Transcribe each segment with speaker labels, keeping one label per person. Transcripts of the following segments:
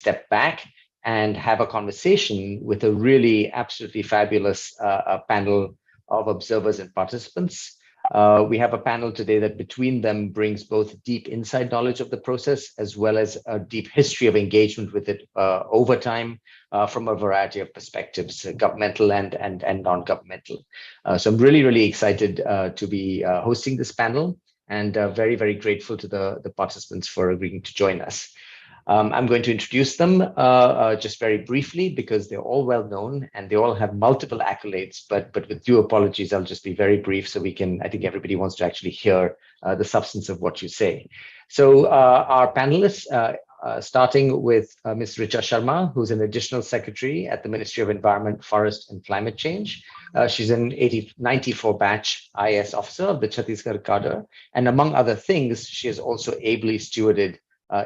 Speaker 1: step back and have a conversation with a really absolutely fabulous panel of observers and participants. We have a panel today that between them brings both deep inside knowledge of the process as well as a deep history of engagement with it over time from a variety of perspectives, governmental and non-governmental. So I'm really, really excited to be hosting this panel and very, very grateful to the participants for agreeing to join us. I'm going to introduce them just very briefly because they're all well known and they all have multiple accolades, but with due apologies, I'll just be very brief so we can, I think everybody wants to actually hear the substance of what you say. So our panelists, starting with Ms. Richa Sharma, who's an additional secretary at the Ministry of Environment, Forest and Climate Change. She's an 94 batch IAS officer of the Chhattisgarh cadre. And among other things, she has also ably stewarded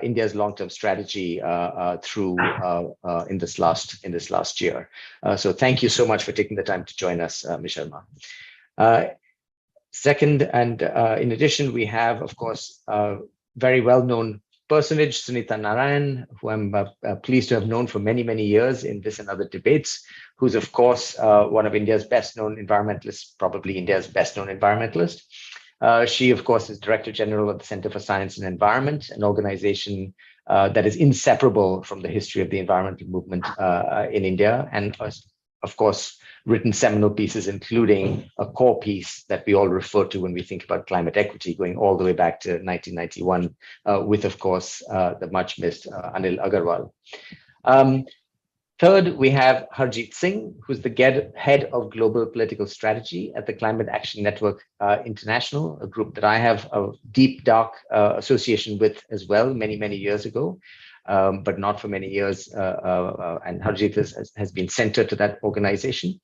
Speaker 1: India's long-term strategy through in this last year. So thank you so much for taking the time to join us, Ms. Sharma. Second, and in addition, we have, of course, very well-known personage, Sunita Narayan, who I'm pleased to have known for many, many years in this and other debates, who's, of course, one of India's best-known environmentalists, probably India's best-known environmentalist. She, of course, is Director General of the Center for Science and Environment, an organization that is inseparable from the history of the environmental movement in India, and of course, written seminal pieces, including a core piece that we all refer to when we think about climate equity, going all the way back to 1991, with, of course, the much missed Anil Agarwal. Third, we have Harjeet Singh, who's the head of global political strategy at the Climate Action Network International, a group that I have a deep, dark association with as well, many, many years ago, but not for many years. And Harjeet has been centered to that organization.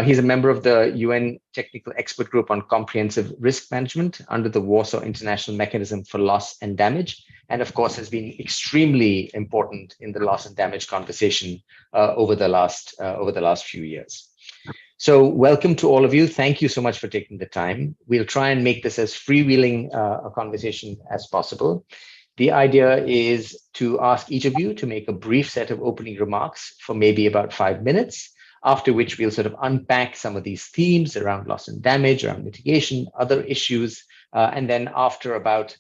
Speaker 1: He's a member of the UN Technical Expert Group on Comprehensive Risk Management under the Warsaw International Mechanism for Loss and Damage, and of course has been extremely important in the loss and damage conversation over the last few years. So welcome to all of you. Thank you so much for taking the time. We'll try and make this as freewheeling a conversation as possible. The idea is to ask each of you to make a brief set of opening remarks for maybe about 5 minutes, after which we'll sort of unpack some of these themes around loss and damage, around mitigation, other issues, and then after about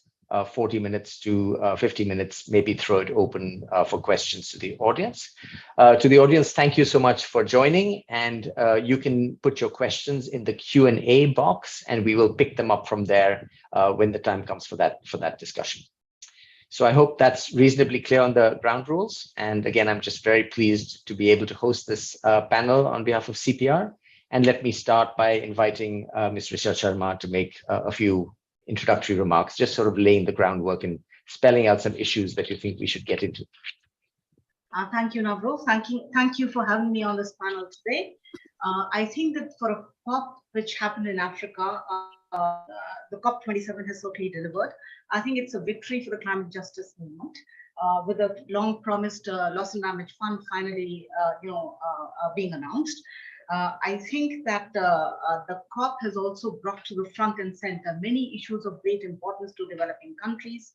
Speaker 1: 40 minutes to 50 minutes, maybe throw it open for questions to the audience. Thank you so much for joining, and you can put your questions in the Q&A box, and we will pick them up from there when the time comes for that discussion. So I hope that's reasonably clear on the ground rules. And again, I'm just very pleased to be able to host this panel on behalf of CPR. And let me start by inviting Ms. Richa Sharma to make a few introductory remarks, just sort of laying the groundwork and spelling out some issues that you think we should get into.
Speaker 2: Thank you, Navro. Thank you for having me on this panel today. I think that for a COP which happened in Africa, the COP27 has certainly delivered. I think it's a victory for the climate justice movement, with a long-promised loss and damage fund finally, being announced. I think that the COP has also brought to the front and center many issues of great importance to developing countries.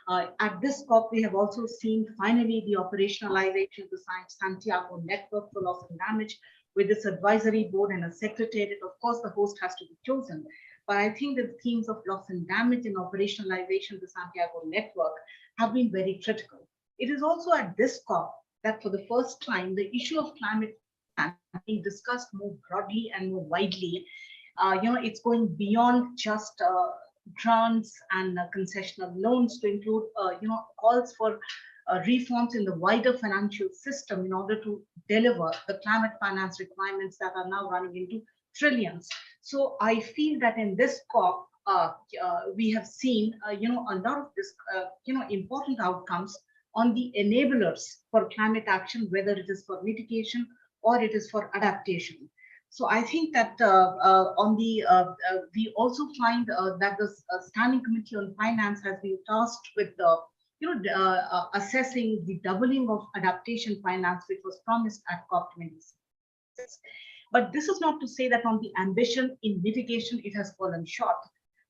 Speaker 2: At this COP, we have also seen finally the operationalization of the Santiago Network for Loss and Damage, with this advisory board and a secretariat. Of course, the host has to be chosen. But I think the themes of loss and damage and operationalization of the Santiago Network have been very critical. It is also at this COP that for the first time, the issue of climate change is being discussed more broadly and more widely. It's going beyond just grants and concessional loans to include, calls for reforms in the wider financial system in order to deliver the climate finance requirements that are now running into trillions. So I feel that in this COP, we have seen, a lot of this, important outcomes on the enablers for climate action, whether it is for mitigation or it is for adaptation. So I think that we also find that the Standing Committee on Finance has been tasked with assessing the doubling of adaptation finance, which was promised at COP26. But this is not to say that on the ambition in mitigation, it has fallen short.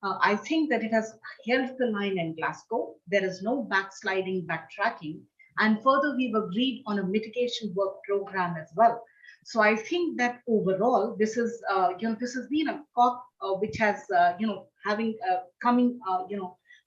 Speaker 2: I think that it has held the line in Glasgow. There is no backsliding, backtracking. And further, we've agreed on a mitigation work program as well. So I think that overall, this has been a COP which has, having coming,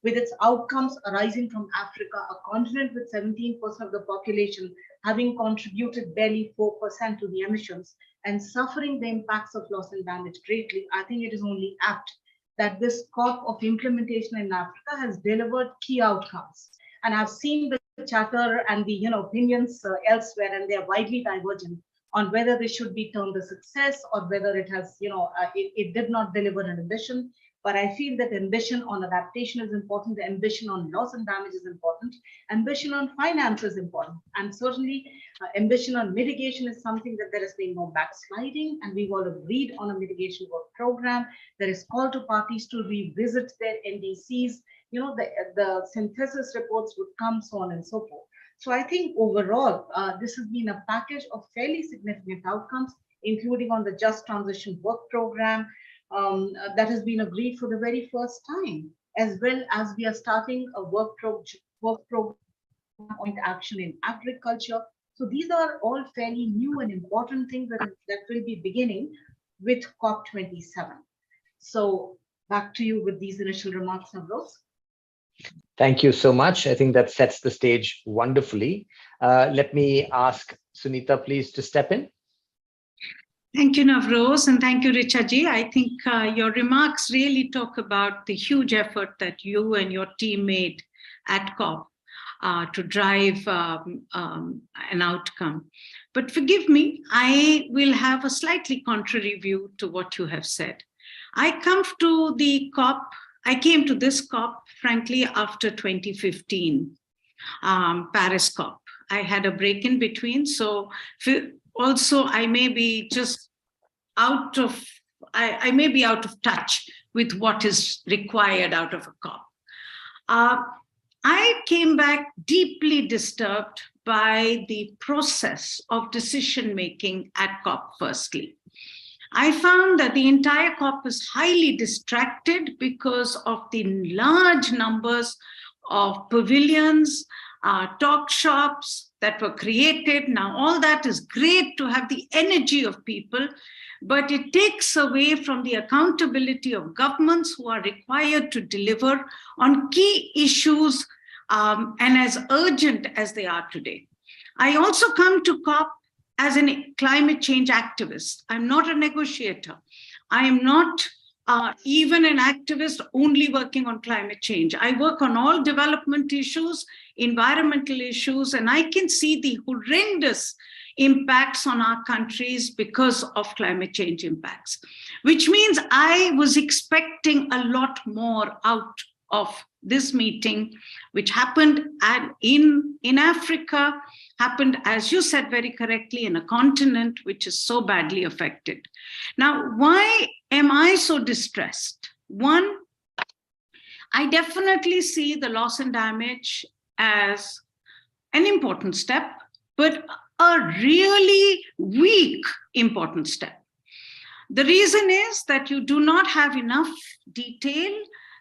Speaker 2: with its outcomes arising from Africa, a continent with 17% of the population having contributed barely 4% to the emissions and suffering the impacts of loss and damage greatly. I think it is only apt that this COP of implementation in Africa has delivered key outcomes. And I've seen the chatter and the opinions elsewhere, and they are widely divergent on whether this should be termed a success or whether it has, it did not deliver an ambition. But I feel that ambition on adaptation is important, the ambition on loss and damage is important, ambition on finance is important, and certainly ambition on mitigation is something that there has been no backsliding, and we've all agreed on a mitigation work program. There is call to parties to revisit their NDCs. The synthesis reports would come, so on and so forth. So I think overall, this has been a package of fairly significant outcomes, including on the Just Transition Work Program that has been agreed for the very first time, as well as we are starting a work program on action in agriculture. So these are all fairly new and important things that will be beginning with COP27. So back to you with these initial remarks, Navroz.
Speaker 1: Thank you so much. I think that sets the stage wonderfully. Let me ask Sunita, please, to step in.
Speaker 3: Thank you, Navroz, and thank you, Richa-ji. I think your remarks really talk about the huge effort that you and your team made at COP to drive an outcome. But forgive me, I will have a slightly contrary view to what you have said. I came to this COP, frankly, after 2015, Paris COP. I had a break in between, so also I may be just out of touch with what is required out of a COP. I came back deeply disturbed by the process of decision-making at COP, firstly. I found that the entire COP was highly distracted because of the large numbers of pavilions, talk shops that were created. Now, all that is great to have the energy of people, but it takes away from the accountability of governments who are required to deliver on key issues and as urgent as they are today. I also come to COP as a climate change activist. I'm not a negotiator. I am not even an activist only working on climate change. I work on all development issues, environmental issues, and I can see the horrendous impacts on our countries because of climate change impacts, which means I was expecting a lot more out of this meeting, which happened in Africa, happened, as you said very correctly, in a continent which is so badly affected. Now, why am I so distressed? One, I definitely see the loss and damage as an important step, but a really weak important step. The reason is that you do not have enough detail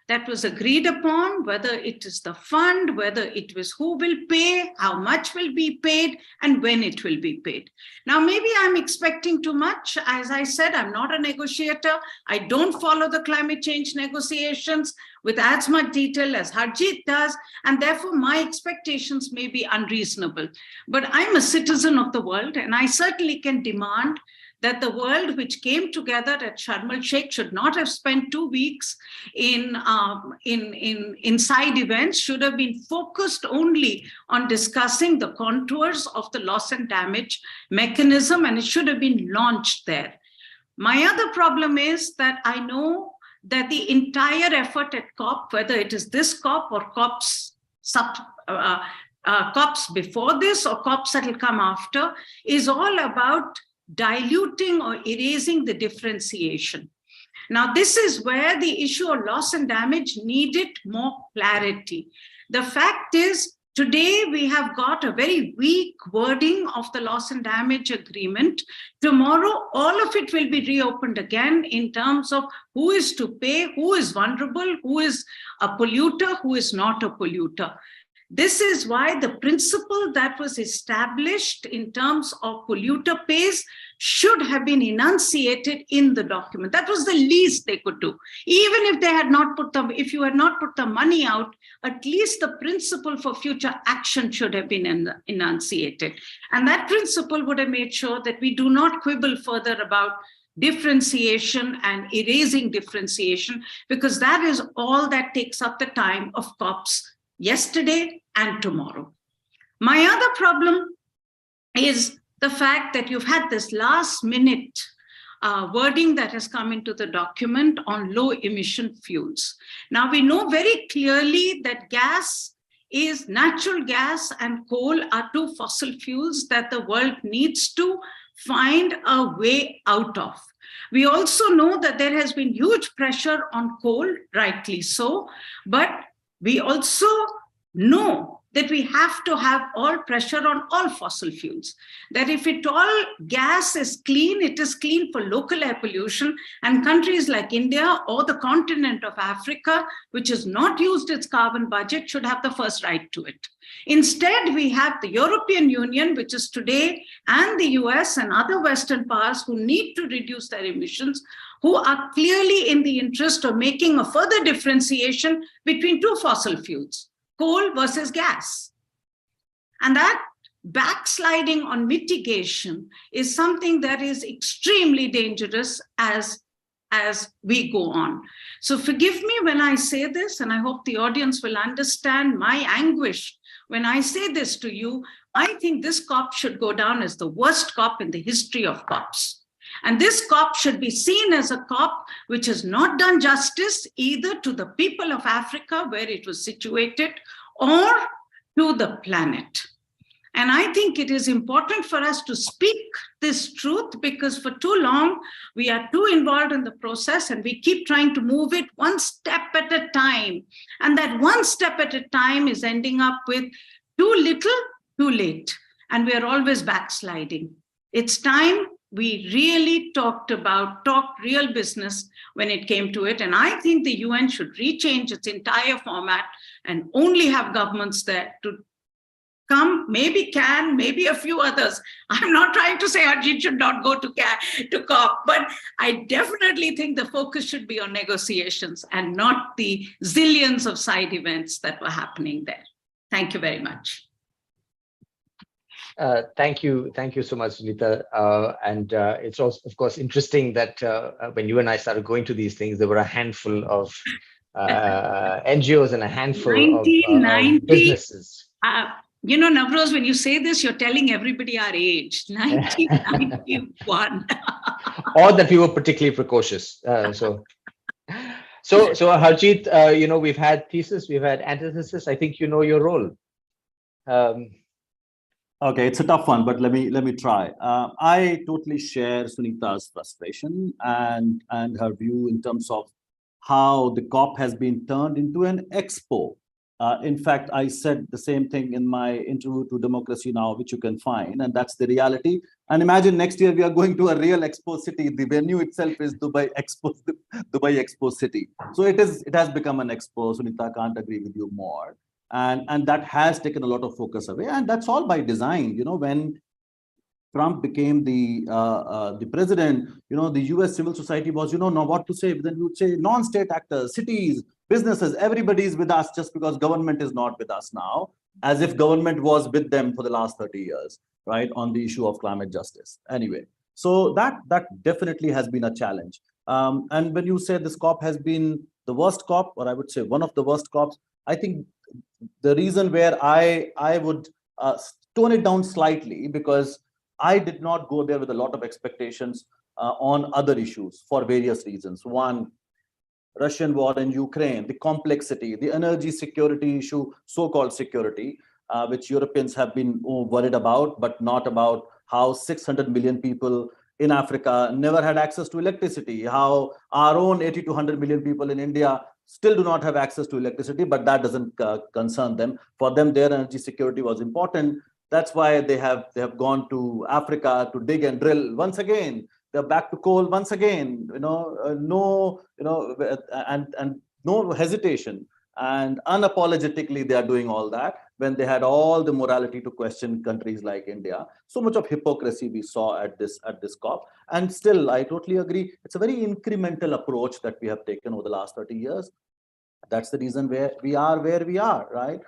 Speaker 3: that was agreed upon, whether it is the fund, whether it was who will pay, how much will be paid, and when it will be paid. Now, maybe I'm expecting too much. As I said, I'm not a negotiator. I don't follow the climate change negotiations with as much detail as Harjeet does, and therefore my expectations may be unreasonable. But I'm a citizen of the world, and I certainly can demand that the world which came together at Sharm El-Sheikh should not have spent 2 weeks in side events, should have been focused only on discussing the contours of the loss and damage mechanism, and it should have been launched there. My other problem is that I know that the entire effort at COP, whether it is this COP or COPs before this or COPs that will come after, is all about diluting or erasing the differentiation. Now, this is where the issue of loss and damage needed more clarity. The fact is, today we have got a very weak wording of the loss and damage agreement. Tomorrow, all of it will be reopened again in terms of who is to pay, who is vulnerable, who is a polluter, who is not a polluter. This is why the principle that was established in terms of polluter pays should have been enunciated in the document. That was the least they could do. Even if they had not put them, if you had not put the money out, at least the principle for future action should have been enunciated. And that principle would have made sure that we do not quibble further about differentiation and erasing differentiation, because that is all that takes up the time of COPs yesterday and tomorrow. My other problem is the fact that you've had this last minute wording that has come into the document on low emission fuels. Now we know very clearly that natural gas and coal are two fossil fuels that the world needs to find a way out of. We also know that there has been huge pressure on coal, rightly so, but we also know that we have to have all pressure on all fossil fuels. That if it all gas is clean, it is clean for local air pollution, and countries like India or the continent of Africa, which has not used its carbon budget, should have the first right to it. Instead, we have the European Union, which is today, and the US and other Western powers who need to reduce their emissions, who are clearly in the interest of making a further differentiation between two fossil fuels, coal versus gas. And that backsliding on mitigation is something that is extremely dangerous as we go on. So forgive me when I say this, and I hope the audience will understand my anguish when I say this to you. I think this COP should go down as the worst COP in the history of COPs. And this COP should be seen as a COP which has not done justice either to the people of Africa, where it was situated, or to the planet. And I think it is important for us to speak this truth, because for too long, we are too involved in the process and we keep trying to move it one step at a time. And that one step at a time is ending up with too little, too late. And we are always backsliding. It's time we really talked real business when it came to it. And I think the UN should rechange its entire format and only have governments there to come, maybe a few others. I'm not trying to say Arjit should not go to COP, but I definitely think the focus should be on negotiations and not the zillions of side events that were happening there. Thank you very much.
Speaker 1: Thank you so much, Sunita. And it's also, of course, interesting that when you and I started going to these things, there were a handful of NGOs and a handful of businesses.
Speaker 3: You know, Navroz, when you say this, you're telling everybody our age, 1991.
Speaker 1: Or that we were particularly precocious. So Harjeet, you know, we've had thesis, we've had antithesis. I think you know your role.
Speaker 4: Okay, it's a tough one, but let me try. I totally share Sunita's frustration and her view in terms of how the COP has been turned into an expo. In fact, I said the same thing in my interview to Democracy Now!, which you can find, and that's the reality. And imagine next year we are going to a real expo city. The venue itself is Dubai Expo City. So it has become an expo. Sunita, can't agree with you more. And that has taken a lot of focus away, and that's all by design. You know, when Trump became the president, you know, the US civil society was, you know, not what to say, but then you would say non-state actors, cities, businesses, everybody is with us just because government is not with us now, as if government was with them for the last 30 years, right, on the issue of climate justice. Anyway, so that definitely has been a challenge. And when you say this COP has been the worst COP, or I would say one of the worst COPs, I think the reason where I would tone it down slightly, because I did not go there with a lot of expectations on other issues for various reasons. One, Russian war in Ukraine, the complexity, the energy security issue, so-called security, which Europeans have been worried about, but not about how 600 million people in Africa never had access to electricity, how our own 80 to 100 million people in India still do not have access to electricity, but that doesn't concern them. For them, their energy security was important. That's why they have gone to Africa to dig and drill once again. They're back to coal once again. And no hesitation. And unapologetically, they are doing all that when they had all the morality to question countries like India. So much of hypocrisy we saw at this COP. And still, I totally agree. It's a very incremental approach that we have taken over the last 30 years. That's the reason where we are, right?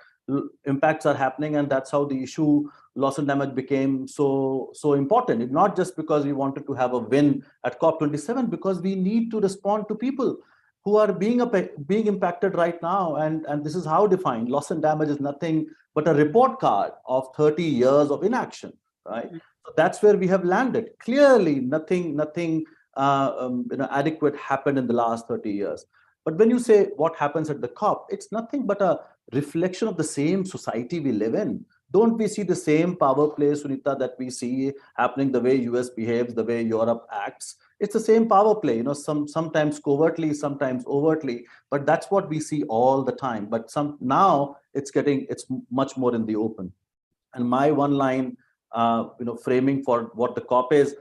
Speaker 4: Impacts are happening, and that's how the issue loss and damage became so important. It's not just because we wanted to have a win at COP27, because we need to respond to people who are being impacted right now, and this is how defined loss and damage is nothing but a report card of 30 years of inaction, right? So that's where we have landed. Clearly, nothing adequate happened in the last 30 years. But when you say what happens at the COP, it's nothing but a reflection of the same society we live in. Don't we see the same power play, Sunita, that we see happening, the way US behaves, the way Europe acts? It's the same power play, sometimes covertly, sometimes overtly, but that's what we see all the time. But now it's much more in the open. And my one line, framing for what the COP is,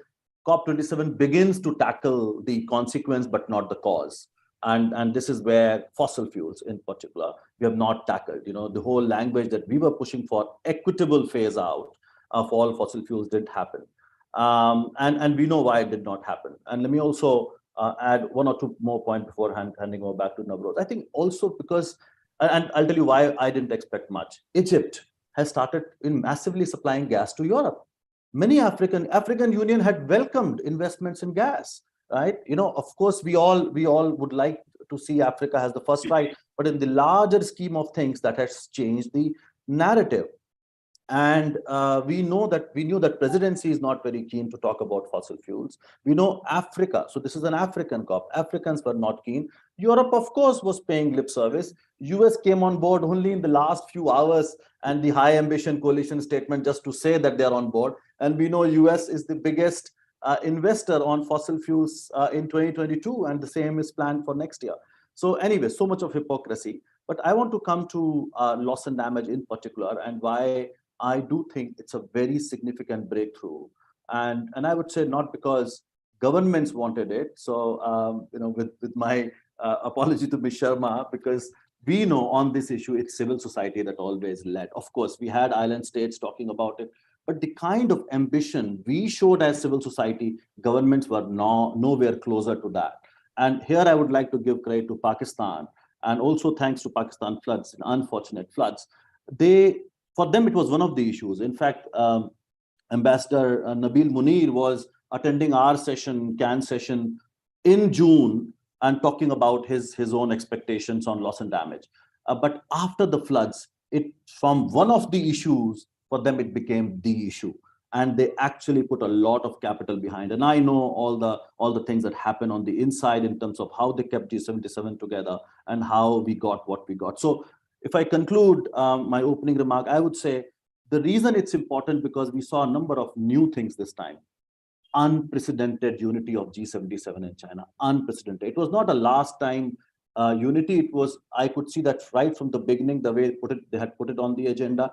Speaker 4: COP27 begins to tackle the consequence, but not the cause. And this is where fossil fuels in particular, we have not tackled. The whole language that we were pushing for equitable phase out of all fossil fuels didn't happen. And we know why it did not happen. And let me also add one or two more points before handing over back to Navroz. I think also because, and I'll tell you why I didn't expect much. Egypt has started in massively supplying gas to Europe. Many African Union had welcomed investments in gas, right? Of course, we all would like to see Africa has the first right, but in the larger scheme of things, that has changed the narrative. And we knew that presidency is not very keen to talk about fossil fuels. We know Africa, so this is an African COP. Africans were not keen. Europe, of course, was paying lip service. US came on board only in the last few hours, and the high ambition coalition statement just to say that they're on board. And we know US is the biggest investor on fossil fuels in 2022, and the same is planned for next year. So anyway, so much of hypocrisy. But I want to come to loss and damage in particular, and why I do think it's a very significant breakthrough. And I would say not because governments wanted it. So, with my apology to Ms. Sharma, because we know on this issue, it's civil society that always led. Of course, we had island states talking about it, but the kind of ambition we showed as civil society, governments were nowhere closer to that. And here I would like to give credit to Pakistan, and also thanks to Pakistan floods, unfortunate floods. For them, it was one of the issues. In fact, Ambassador Nabil Munir was attending our Cannes session in June and talking about his own expectations on loss and damage. But after the floods, from one of the issues, for them, it became the issue. And they actually put a lot of capital behind. And I know all the things that happen on the inside in terms of how they kept G77 together and how we got what we got. So if I conclude my opening remark, I would say the reason it's important because we saw a number of new things this time. Unprecedented unity of G77 in China, unprecedented. It was not a last time unity. It was, I could see that right from the beginning, the way they had put it on the agenda.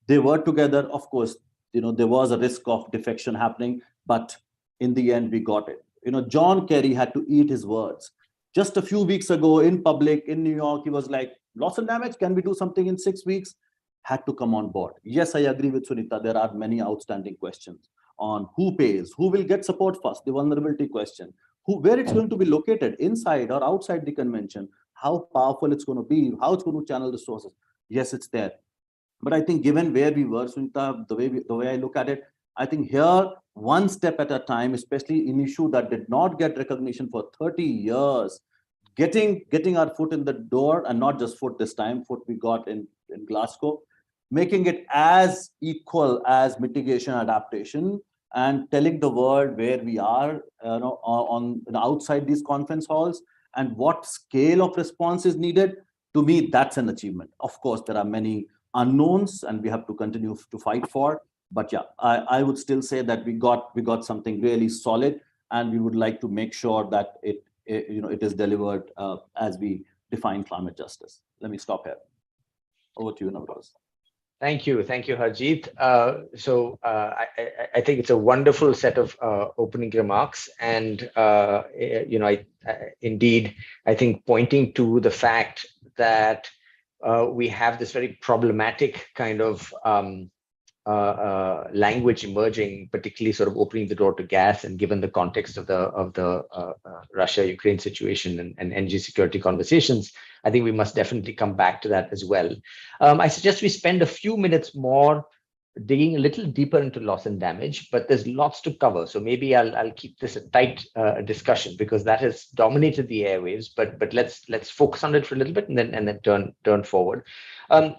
Speaker 4: They were together. Of course, there was a risk of defection happening, but in the end, we got it. John Kerry had to eat his words. Just a few weeks ago in public in New York, he was like, loss and damage, can we do something in 6 weeks? Had to come on board. Yes, I agree with Sunita. There are many outstanding questions on who pays, who will get support first, the vulnerability question, where it's going to be located, inside or outside the convention, how powerful it's going to be, how it's going to channel resources. Yes, it's there. But I think given where we were, Sunita, the way I look at it, I think here, one step at a time, especially in issue that did not get recognition for 30 years, getting our foot in the door, and not just foot this time, foot we got in Glasgow, making it as equal as mitigation adaptation, and telling the world where we are outside these conference halls and what scale of response is needed. To me, that's an achievement. Of course, there are many unknowns and we have to continue to fight for. But yeah, I would still say that we got something really solid, and we would like to make sure that it is delivered as we define climate justice. Let me stop here. Over to you, Navroz.
Speaker 1: Thank you, Harjeet. I think it's a wonderful set of opening remarks, and indeed, I think pointing to the fact that we have this very problematic kind of language emerging, particularly sort of opening the door to gas, and given the context of the Russia-Ukraine situation and energy security conversations, I think we must definitely come back to that as well. I suggest we spend a few minutes more digging a little deeper into loss and damage, but there's lots to cover. So maybe I'll keep this a tight discussion, because that has dominated the airwaves. But let's focus on it for a little bit and then turn forward.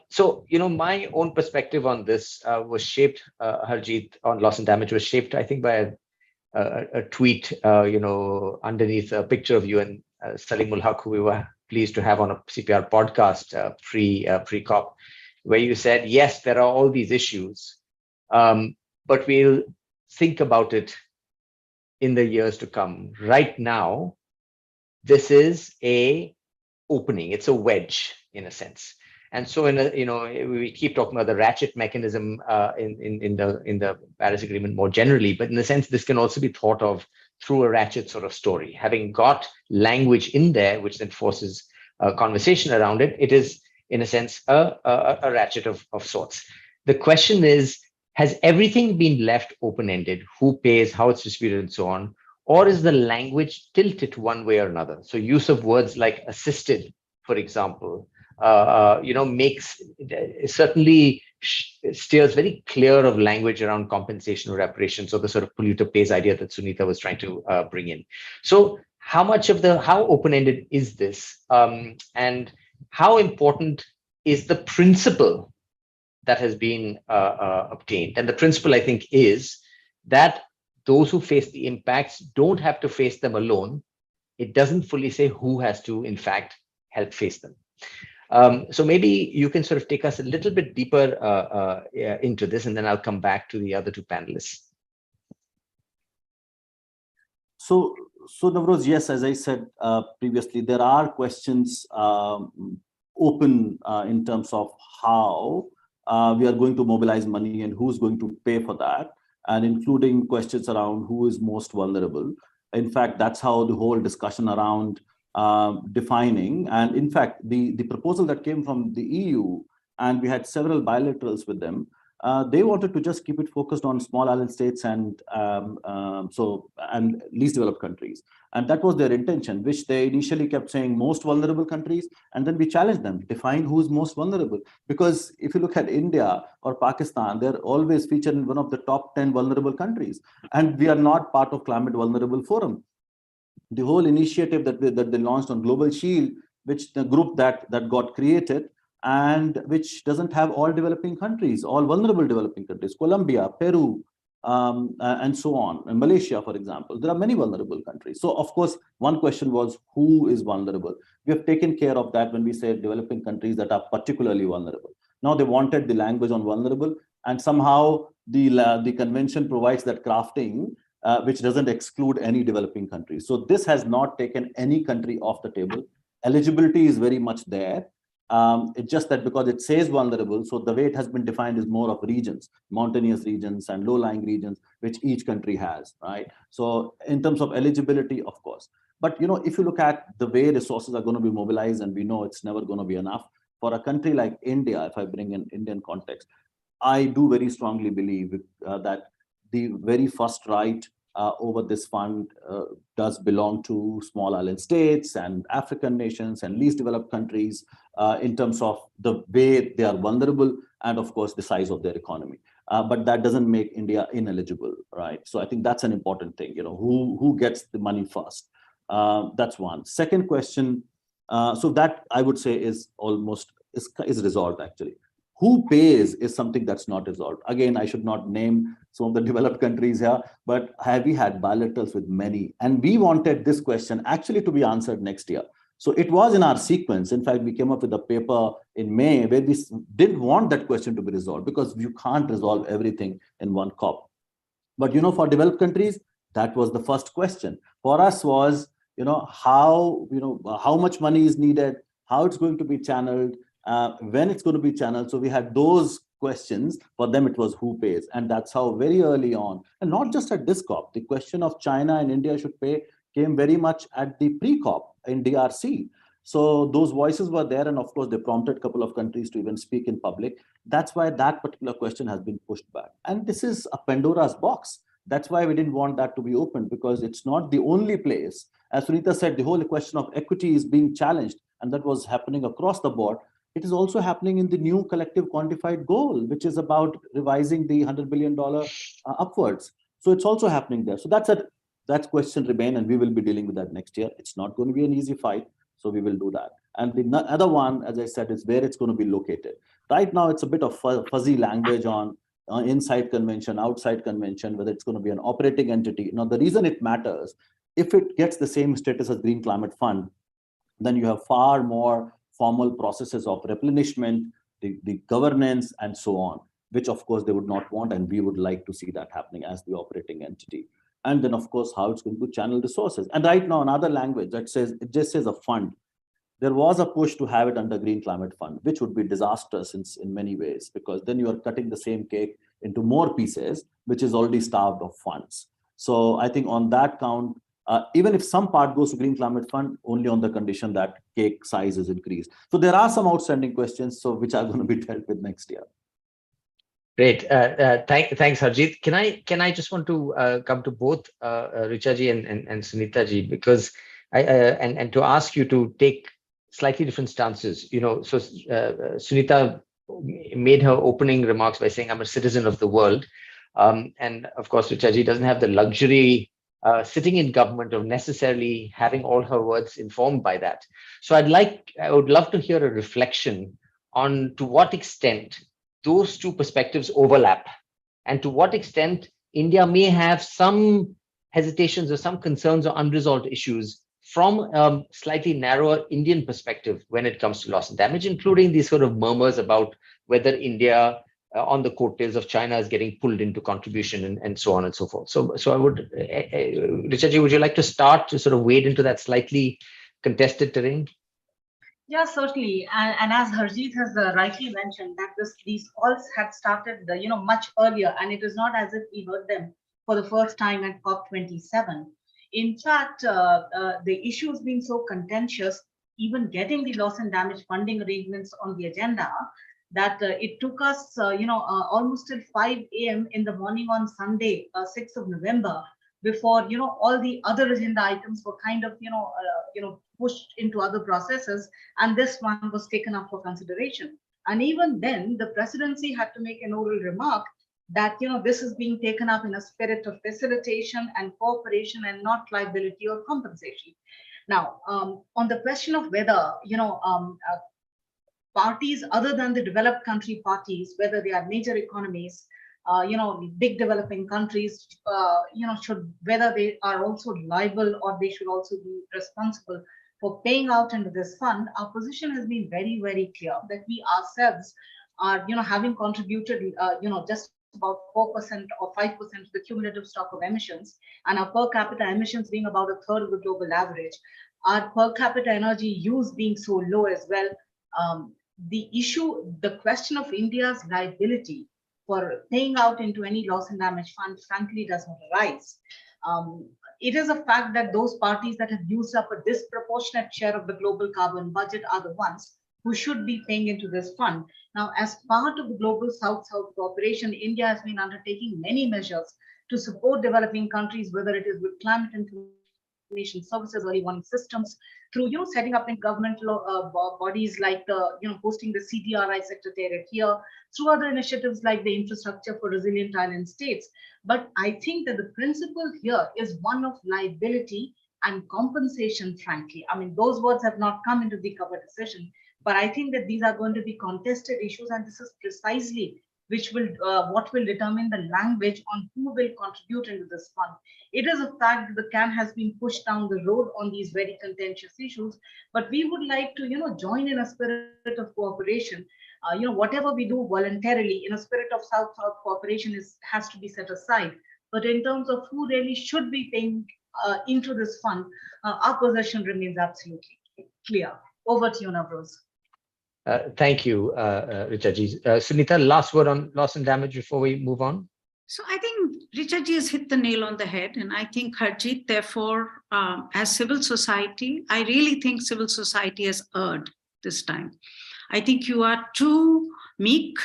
Speaker 1: So my own perspective on this was shaped, Harjeet, on loss and damage was shaped, I think, by a tweet, underneath a picture of you and Salimul Haq, who we were pleased to have on a CPR podcast pre-COP, where you said, yes, there are all these issues, but we'll think about it in the years to come. Right now, this is a opening. It's a wedge, in a sense. And so, we keep talking about the ratchet mechanism in the Paris Agreement more generally, but in a sense, this can also be thought of through a ratchet sort of story. Having got language in there, which then forces a conversation around it, it is, in a sense, a ratchet of sorts. The question is, has everything been left open-ended? Who pays, how it's distributed, and so on? Or is the language tilted one way or another? So use of words like assisted, for example, makes certainly steers very clear of language around compensation or reparations, or the sort of polluter pays idea that Sunita was trying to bring in. So how open-ended is this? And how important is the principle that has been obtained? And the principle, I think, is that those who face the impacts don't have to face them alone. It doesn't fully say who has to, in fact, help face them. So maybe you can sort of take us a little bit deeper into this, and then I'll come back to the other two panelists.
Speaker 4: So Navroz, yes, as I said previously, there are questions open in terms of how we are going to mobilize money and who's going to pay for that, and including questions around who is most vulnerable. In fact, that's how the whole discussion around defining, and in fact, the proposal that came from the EU, and we had several bilaterals with them, they wanted to just keep it focused on small island states and least developed countries. And that was their intention, which they initially kept saying most vulnerable countries. And then we challenged them, define who's most vulnerable. Because if you look at India or Pakistan, they're always featured in one of the top 10 vulnerable countries. And we are not part of Climate Vulnerable Forum. The whole initiative that they launched on Global Shield, which the group that got created, and which doesn't have all developing countries, all vulnerable developing countries, Colombia, Peru, and so on, and Malaysia, for example. There are many vulnerable countries. So, of course, one question was, who is vulnerable? We have taken care of that when we say developing countries that are particularly vulnerable. Now, they wanted the language on vulnerable, and somehow the convention provides that crafting, which doesn't exclude any developing countries. So this has not taken any country off the table. Eligibility is very much there. It's just that because it says vulnerable, so the way it has been defined is more of regions, mountainous regions and low-lying regions, which each country has, right? So in terms of eligibility, of course. But if you look at the way resources are going to be mobilized, and we know it's never going to be enough, for a country like India, if I bring in Indian context, I do very strongly believe that the very first right over this fund does belong to small island states and African nations and least developed countries in terms of the way they are vulnerable and, of course, the size of their economy. But that doesn't make India ineligible, right? So I think that's an important thing, who gets the money first. That's one. Second question, so that I would say is almost is resolved, actually. Who pays is something that's not resolved. Again, I should not name some of the developed countries here, but have we had bilaterals with many? And we wanted this question actually to be answered next year. So it was in our sequence. In fact, we came up with a paper in May where we didn't want that question to be resolved, because you can't resolve everything in one COP. But for developed countries, that was the first question. For us was, how much money is needed, how it's going to be channeled, when it's going to be channeled. So we had those questions. For them, it was who pays. And that's how very early on, and not just at this COP, the question of China and India should pay came very much at the pre-COP in DRC. So those voices were there, and of course, they prompted a couple of countries to even speak in public. That's why that particular question has been pushed back. And this is a Pandora's box. That's why we didn't want that to be opened, because it's not the only place. As Sunita said, the whole question of equity is being challenged, and that was happening across the board. It is also happening in the new collective quantified goal, which is about revising the $100 billion upwards. So it's also happening there. So that question remain, and we will be dealing with that next year. It's not going to be an easy fight, so we will do that. And the other one, as I said, is where it's going to be located. Right now, it's a bit of fuzzy language on inside convention, outside convention, whether it's going to be an operating entity. Now, the reason it matters, if it gets the same status as Green Climate Fund, then you have far more formal processes of replenishment, the governance, and so on, which of course they would not want, and we would like to see that happening as the operating entity. And then of course, how it's going to channel resources. And right now, another language that says, it just says a fund. There was a push to have it under Green Climate Fund, which would be disastrous in many ways, because then you are cutting the same cake into more pieces, which is already starved of funds. So I think on that count, even if some part goes to Green Climate Fund, only on the condition that cake size is increased. So there are some outstanding questions, so which are going to be dealt with next year.
Speaker 1: Great. Thanks, Harjeet. Can I just want to come to both Richa ji and Sunita ji, because and to ask you to take slightly different stances. So Sunita made her opening remarks by saying, I'm a citizen of the world. And of course, Richa ji doesn't have the luxury sitting in government of necessarily having all her words informed by that. So I would love to hear a reflection on to what extent those two perspectives overlap, and to what extent India may have some hesitations or some concerns or unresolved issues from a slightly narrower Indian perspective when it comes to loss and damage, including these sort of murmurs about whether India on the coattails of China is getting pulled into contribution and so on and so forth. So I would, Richa ji, would you like to start to sort of wade into that slightly contested terrain?
Speaker 2: Yeah, certainly. And as Harjeet has rightly mentioned, that these calls had started, much earlier, and it is not as if we heard them for the first time at COP27. In fact, the issues being so contentious, even getting the loss and damage funding arrangements on the agenda, that it took us, almost till 5 a.m. in the morning on Sunday, 6th of November, before all the other agenda items were kind of pushed into other processes, and this one was taken up for consideration. And even then, the presidency had to make an oral remark that this is being taken up in a spirit of facilitation and cooperation and not liability or compensation. Now, on the question of whether parties other than the developed country parties, whether they are major economies, big developing countries, should, whether they are also liable or they should also be responsible for paying out into this fund, our position has been very, very clear that we ourselves are, having contributed, just about 4% or 5% of the cumulative stock of emissions, and our per capita emissions being about a third of the global average, our per capita energy use being so low as well. The question of India's liability for paying out into any loss and damage fund, frankly, does not arise. It is a fact that those parties that have used up a disproportionate share of the global carbon budget are the ones who should be paying into this fund. Now, as part of the global South-South cooperation, India has been undertaking many measures to support developing countries, whether it is with climate information services, early warning systems, through setting up in governmental bodies like hosting the CDRI secretariat here, through other initiatives like the infrastructure for resilient island states. But I think that the principle here is one of liability and compensation, frankly. I mean, those words have not come into the cover decision, but I think that these are going to be contested issues, and this is precisely what will determine the language on who will contribute into this fund. It is a fact that the can has been pushed down the road on these very contentious issues, but we would like to join in a spirit of cooperation. Whatever we do voluntarily in a spirit of South-South cooperation has to be set aside. But in terms of who really should be paying into this fund, our position remains absolutely clear. Over to you, Navroz.
Speaker 1: Thank you, Richa ji. Sunita, last word on loss and damage before we move on.
Speaker 3: So I think Richardji has hit the nail on the head. And I think Harjeet, therefore, as civil society, I really think civil society has erred this time. I think you are too meek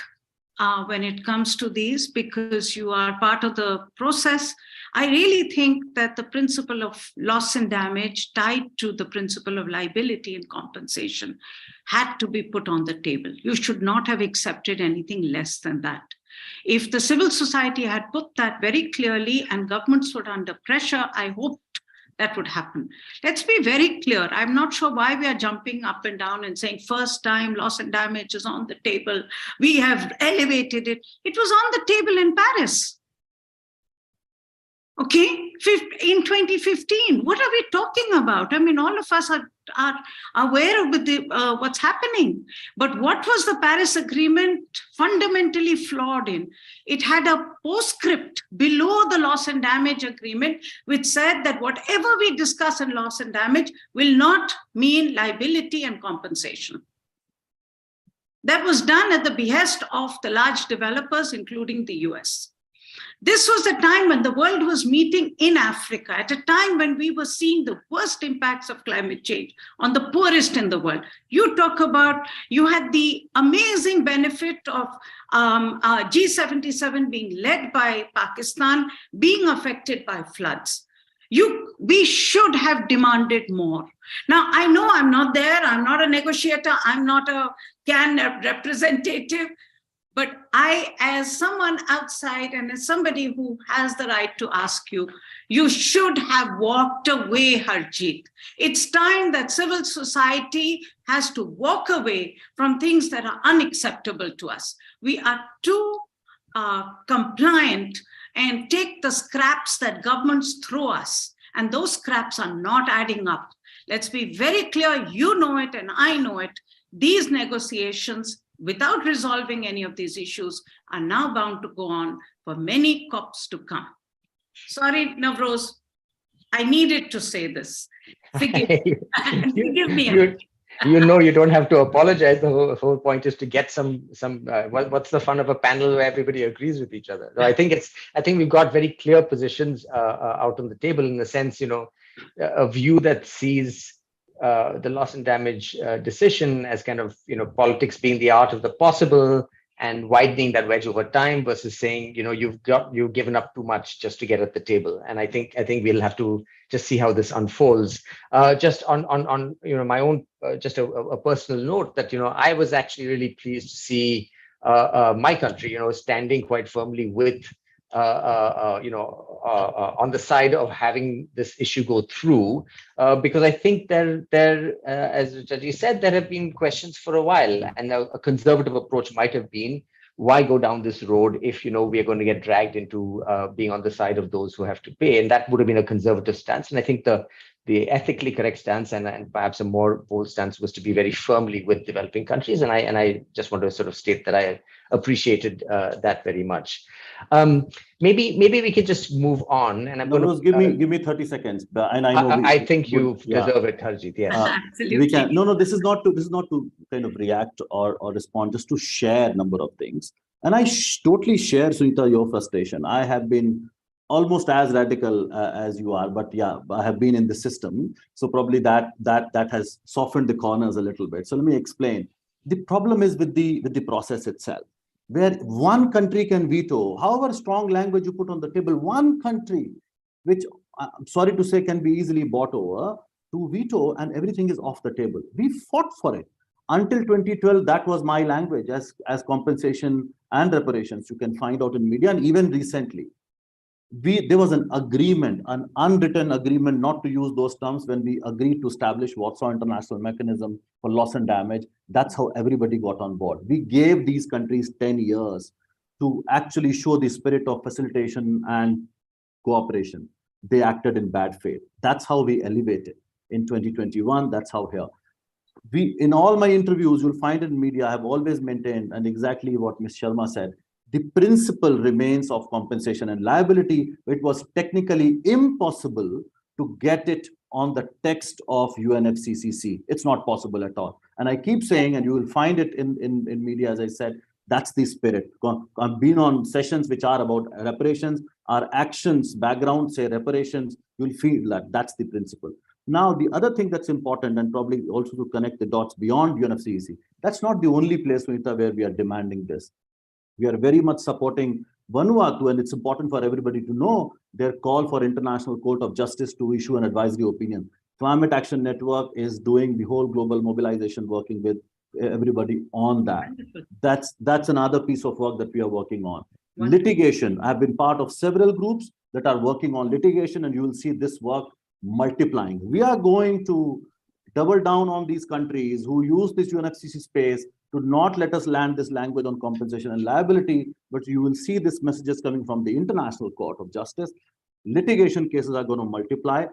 Speaker 3: when it comes to these because you are part of the process. I really think that the principle of loss and damage tied to the principle of liability and compensation had to be put on the table. You should not have accepted anything less than that. If the civil society had put that very clearly and governments were under pressure, I hoped that would happen. Let's be very clear. I'm not sure why we are jumping up and down and saying first time loss and damage is on the table. We have elevated it. It was on the table in Paris. Okay, in 2015, what are we talking about? I mean, all of us are aware of what's happening. But what was the Paris Agreement fundamentally flawed in? It had a postscript below the loss and damage agreement, which said that whatever we discuss in loss and damage will not mean liability and compensation. That was done at the behest of the large developers, including the US. This was the time when the world was meeting in Africa, at a time when we were seeing the worst impacts of climate change on the poorest in the world. You talk about, you had the amazing benefit of G77 being led by Pakistan, being affected by floods. We should have demanded more. Now, I know I'm not there. I'm not a negotiator. I'm not a CAN representative. But I, as someone outside and as somebody who has the right to ask you, you should have walked away, Harjeet. It's time that civil society has to walk away from things that are unacceptable to us. We are too compliant and take the scraps that governments throw us. And those scraps are not adding up. Let's be very clear, you know it and I know it. These negotiations, without resolving any of these issues, are now bound to go on for many COPs to come. Sorry, Navroz, I needed to say this. Forgive me.
Speaker 1: You know, you don't have to apologize. The whole point is to get some. What's the fun of a panel where everybody agrees with each other? So I think we've got very clear positions out on the table in the sense, you know, a view that sees the loss and damage decision as kind of, you know, politics being the art of the possible and widening that wedge over time versus saying, you know, you've given up too much just to get at the table. And I think we'll have to just see how this unfolds. Just on you know, my own just a personal note that, you know, I was actually really pleased to see my country, you know, standing quite firmly with on the side of having this issue go through, because I think there, as Jaji said, there have been questions for a while, and a conservative approach might have been, why go down this road if, you know, we are going to get dragged into being on the side of those who have to pay, and that would have been a conservative stance. And I think the ethically correct stance and perhaps a more bold stance was to be very firmly with developing countries, and I just want to sort of state that I appreciated that very much. Maybe we could just move on, and I'm going to
Speaker 4: give me 30 seconds. And I know
Speaker 1: I think you deserve it, Harjeet. Yes,
Speaker 3: absolutely.
Speaker 4: We can. No, this is not to kind of react or respond, just to share a number of things. And I totally share, Sunita, your frustration. I have been almost as radical as you are, but yeah, I have been in the system, so probably that has softened the corners a little bit. So let me explain. The problem is with the process itself, where one country can veto, however strong language you put on the table, one country, which I'm sorry to say can be easily bought over, to veto, and everything is off the table. We fought for it. Until 2012, that was my language as compensation and reparations. You can find out in media, and even recently. There was an agreement, an unwritten agreement not to use those terms when we agreed to establish Warsaw International Mechanism for loss and damage. That's how everybody got on board. We gave these countries 10 years to actually show the spirit of facilitation and cooperation. They acted in bad faith. That's how we elevated. In 2021, that's how here. In all my interviews, you'll find in media, I have always maintained, and exactly what Ms. Sharma said, the principle remains of compensation and liability. It was technically impossible to get it on the text of UNFCCC. It's not possible at all. And I keep saying, and you will find it in media, as I said, That's the spirit. I've been on sessions which are about reparations. Our actions, background, say reparations, you'll feel that that's the principle. Now, the other thing that's important, and probably also to connect the dots beyond UNFCCC, that's not the only place, Sunita, where we are demanding this. We are very much supporting Vanuatu, and it's important for everybody to know their call for International Court of Justice to issue an advisory opinion. Climate Action Network is doing the whole global mobilization, working with everybody on that.
Speaker 3: Wonderful.
Speaker 4: That's another piece of work that we are working on.
Speaker 3: Wonderful.
Speaker 4: Litigation. I've been part of several groups that are working on litigation, and you will see this work multiplying. We are going to double down on these countries who use this UNFCCC space to not let us land this language on compensation and liability, but you will see these messages coming from the International Court of Justice. Litigation cases are going to multiply.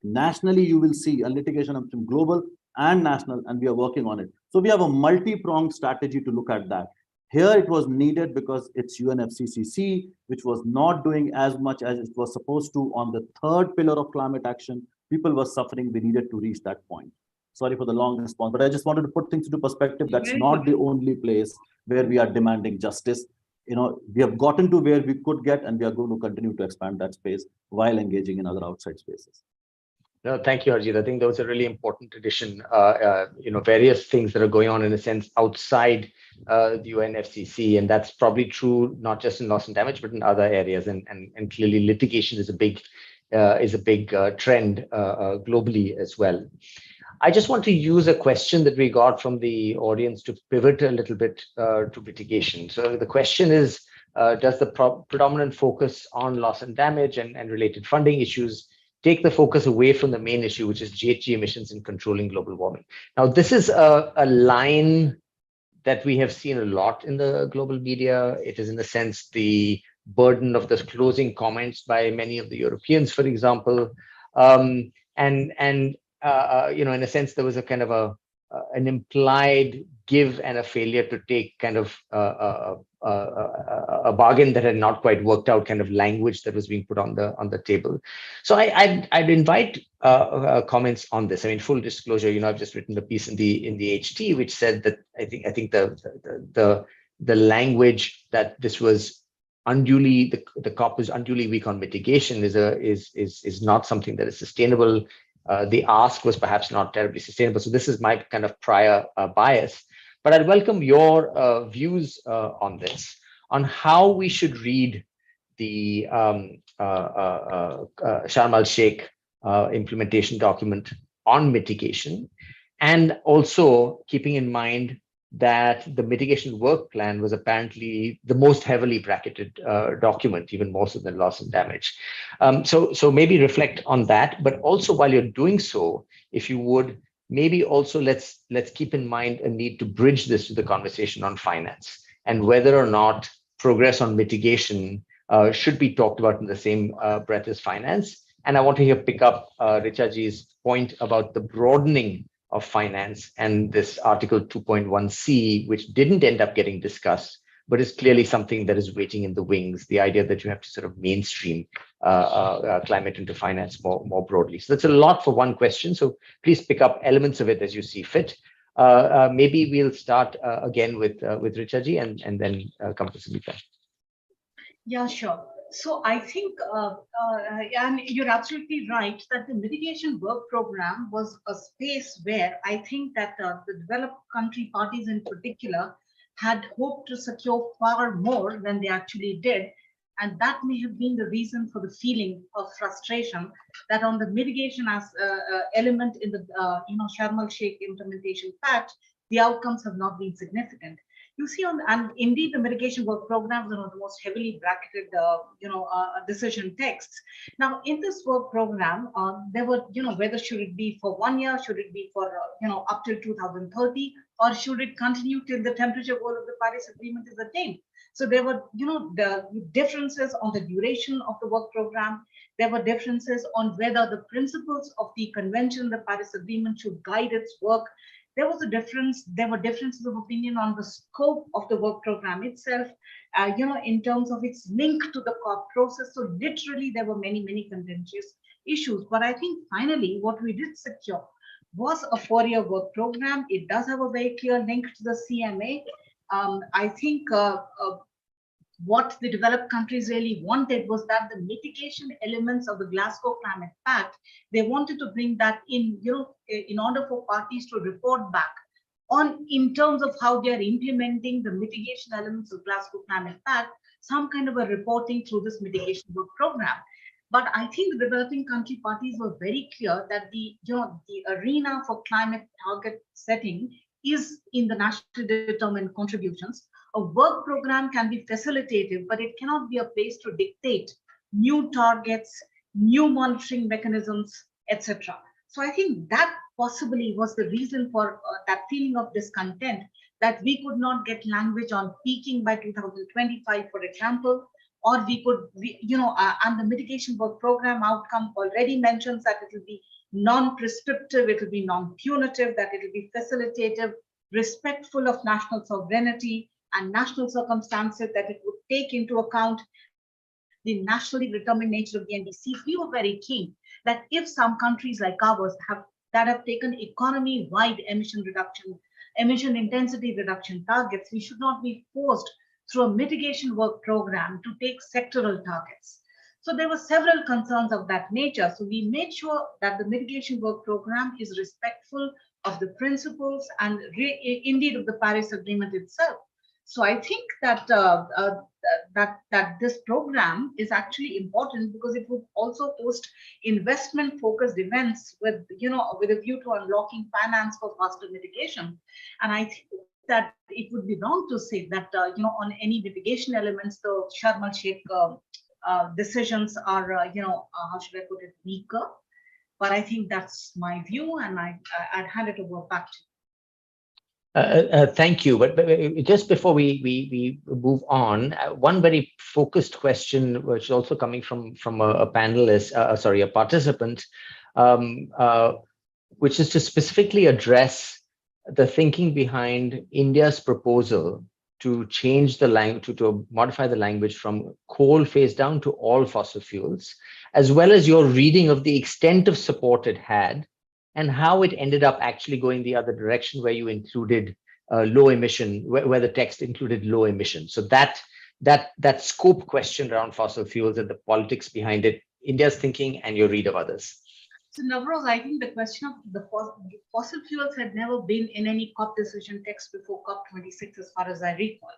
Speaker 4: Nationally, you will see a litigation option, global and national, and we are working on it. So we have a multi-pronged strategy to look at that. Here it was needed because it's UNFCCC, which was not doing as much as it was supposed to on the third pillar of climate action. People were suffering. We needed to reach that point. Sorry for the long response, but I just wanted to put things into perspective. That's not the only place where we are demanding justice. You know, we have gotten to where we could get, and we are going to continue to expand that space while engaging in other outside spaces.
Speaker 1: No, thank you, Arjit. I think that was a really important addition. Various things that are going on in a sense outside the UNFCCC, and that's probably true not just in loss and damage, but in other areas. And clearly, litigation is a big trend globally as well. I just want to use a question that we got from the audience to pivot a little bit to mitigation. So the question is, does the predominant focus on loss and damage and related funding issues take the focus away from the main issue, which is GHG emissions and controlling global warming? Now, this is a line that we have seen a lot in the global media. It is, in a sense, the burden of the closing comments by many of the Europeans, for example. In a sense, there was a kind of an implied give and a failure to take kind of a bargain that had not quite worked out kind of language that was being put on the table. So I'd invite comments on this. I mean, full disclosure, I've just written a piece in the HT which said that I think the language that this was unduly, the COP is unduly weak on mitigation is not something that is sustainable. The ask was perhaps not terribly sustainable. So this is my kind of prior bias. But I'd welcome your views on this, on how we should read the Sharm El-Sheikh implementation document on mitigation, and also keeping in mind that the mitigation work plan was apparently the most heavily bracketed document, even more so than loss and damage. So maybe reflect on that, but also while you're doing so, if you would, maybe also let's keep in mind a need to bridge this to the conversation on finance and whether or not progress on mitigation should be talked about in the same breath as finance. And I want to pick up Richaji's point about the broadening of finance and this Article 2.1c, which didn't end up getting discussed, but is clearly something that is waiting in the wings, the idea that you have to sort of mainstream climate into finance more broadly. So that's a lot for one question. So please pick up elements of it as you see fit. Maybe we'll start again with Richaji and then come to Sunita.
Speaker 2: Yeah, sure. So I think, and you're absolutely right, that the mitigation work program was a space where I think that the developed country parties in particular had hoped to secure far more than they actually did. And that may have been the reason for the feeling of frustration that on the mitigation as element in the Sharm El-Sheikh implementation pact, the outcomes have not been significant. You see, and indeed, the mitigation work programs are one of the most heavily bracketed, decision texts. Now, in this work program, there were, whether should it be for 1 year, should it be for, up till 2030, or should it continue till the temperature goal of the Paris Agreement is attained? So there were, the differences on the duration of the work program. There were differences on whether the principles of the convention, the Paris Agreement, should guide its work. There was a difference. There were differences of opinion on the scope of the work program itself, in terms of its link to the COP process. So literally, there were many, many contentious issues. But I think finally, what we did secure was a 4-year work program. It does have a very clear link to the CMA. I think what the developed countries really wanted was that the mitigation elements of the Glasgow Climate Pact, they wanted to bring that in, in order for parties to report back on in terms of how they are implementing the mitigation elements of Glasgow Climate Pact, some kind of a reporting through this mitigation work program. But I think the developing country parties were very clear that the arena for climate target setting is in the nationally determined contributions. A work program can be facilitative, but it cannot be a place to dictate new targets, new monitoring mechanisms, etc. So I think that possibly was the reason for that feeling of discontent, that we could not get language on peaking by 2025, for example, or and the mitigation work program outcome already mentions that it will be non-prescriptive, it will be non-punitive, that it will be facilitative, respectful of national sovereignty and national circumstances, that it would take into account the nationally determined nature of the NDCs. We were very keen that if some countries like ours have taken economy-wide emission intensity reduction targets, we should not be forced through a mitigation work program to take sectoral targets. So there were several concerns of that nature. So we made sure that the mitigation work program is respectful of the principles and indeed of the Paris Agreement itself. So I think that that this program is actually important because it would also host investment-focused events with a view to unlocking finance for faster mitigation. And I think that it would be wrong to say that on any mitigation elements, the Sharm El-Sheikh decisions are how should I put it, weaker. But I think that's my view, and I'd hand it over back to you.
Speaker 1: Thank you. But just before we move on, one very focused question, which is also coming from a panelist, a participant, which is to specifically address the thinking behind India's proposal to change the language, to modify the language from coal phase down to all fossil fuels, as well as your reading of the extent of support it had, and how it ended up actually going the other direction, where you included low emission, where the text included low emission. So that scope question around fossil fuels and the politics behind it, India's thinking and your read of others.
Speaker 2: So Navroz, I think the question of the fossil fuels had never been in any COP decision text before COP26, as far as I recall.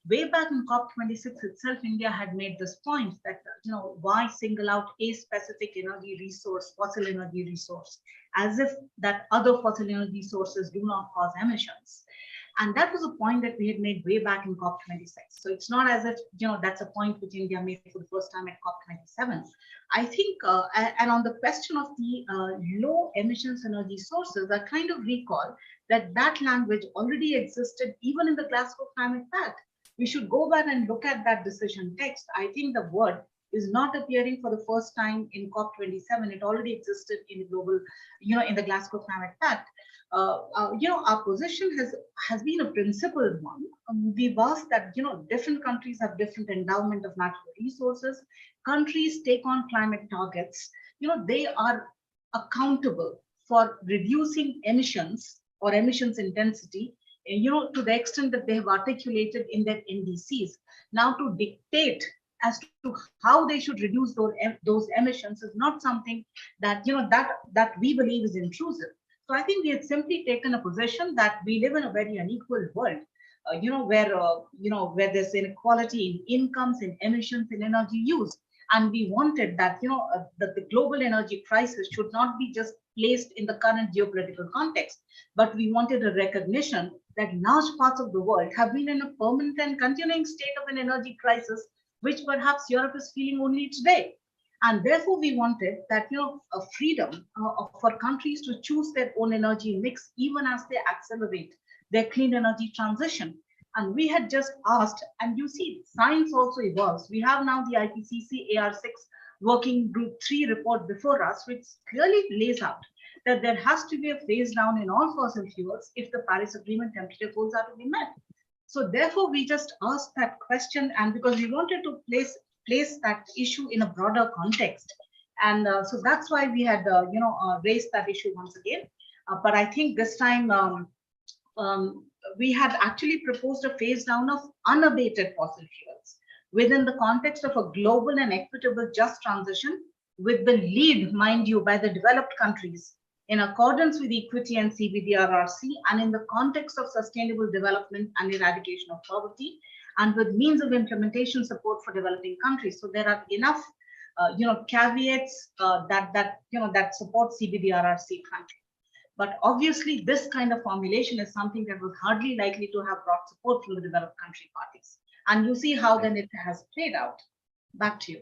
Speaker 2: Way back in COP26 itself, India had made this point that, why single out a specific energy resource, fossil energy resource, as if that other fossil energy sources do not cause emissions. And that was a point that we had made way back in COP26. So it's not as if, that's a point which India made for the first time at COP27. I think, and on the question of the low emissions energy sources, I kind of recall that that language already existed even in the Glasgow Climate Pact. We should go back and look at that decision text. I think the word is not appearing for the first time in COP27. It already existed in the global, in the Glasgow Climate Pact. Our position has been a principled one. We've asked that, different countries have different endowment of natural resources. Countries take on climate targets. They are accountable for reducing emissions or emissions intensity, to the extent that they have articulated in their NDCs. Now, to dictate as to how they should reduce those emissions is not something that, that we believe is intrusive. So I think we had simply taken a position that we live in a very unequal world, where there's inequality in incomes, in emissions, in energy use. And we wanted that, that the global energy crisis should not be just placed in the current geopolitical context, but we wanted a recognition that large parts of the world have been in a permanent and continuing state of an energy crisis, which perhaps Europe is feeling only today. And therefore, we wanted that, a freedom for countries to choose their own energy mix, even as they accelerate their clean energy transition. And we had just asked, and you see, science also evolves. We have now the IPCC AR6 Working Group 3 report before us, which clearly lays out that there has to be a phase down in all fossil fuels if the Paris Agreement temperature goals are to be met. So therefore, we just asked that question, and because we wanted to place that issue in a broader context. And so that's why we had, raised that issue once again. But I think this time, we had actually proposed a phase down of unabated fossil fuels within the context of a global and equitable just transition, with the lead, mind you, by the developed countries in accordance with equity and CBDRRC, and in the context of sustainable development and eradication of poverty, and with means of implementation support for developing countries. So there are enough, caveats that support CBDRRC countries. But obviously, this kind of formulation is something that was hardly likely to have brought support from the developed country parties. And you see how then it has played out. Back to you.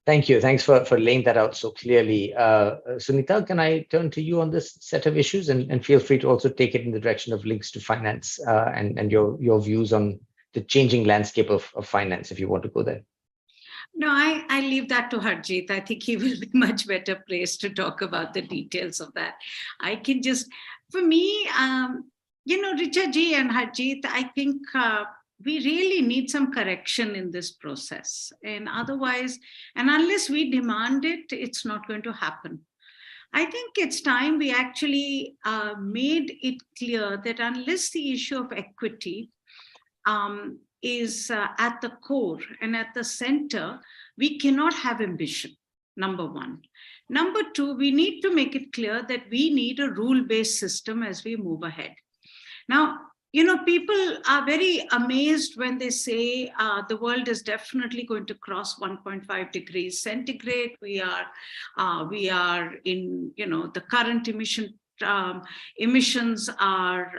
Speaker 1: Thank you. Thanks for laying that out so clearly. Sunita, can I turn to you on this set of issues, and feel free to also take it in the direction of links to finance and your views on the changing landscape of finance, if you want to go there.
Speaker 3: No, I leave that to Harjeet. I think he will be much better placed to talk about the details of that. I can just, for me, Richa ji and Harjeet, I think we really need some correction in this process. And otherwise, and unless we demand it, it's not going to happen. I think it's time we actually made it clear that unless the issue of equity is at the core and at the center, we cannot have ambition, number one. Number two, we need to make it clear that we need a rule-based system as we move ahead. Now, people are very amazed when they say the world is definitely going to cross 1.5 degrees centigrade. We are in, the current emissions are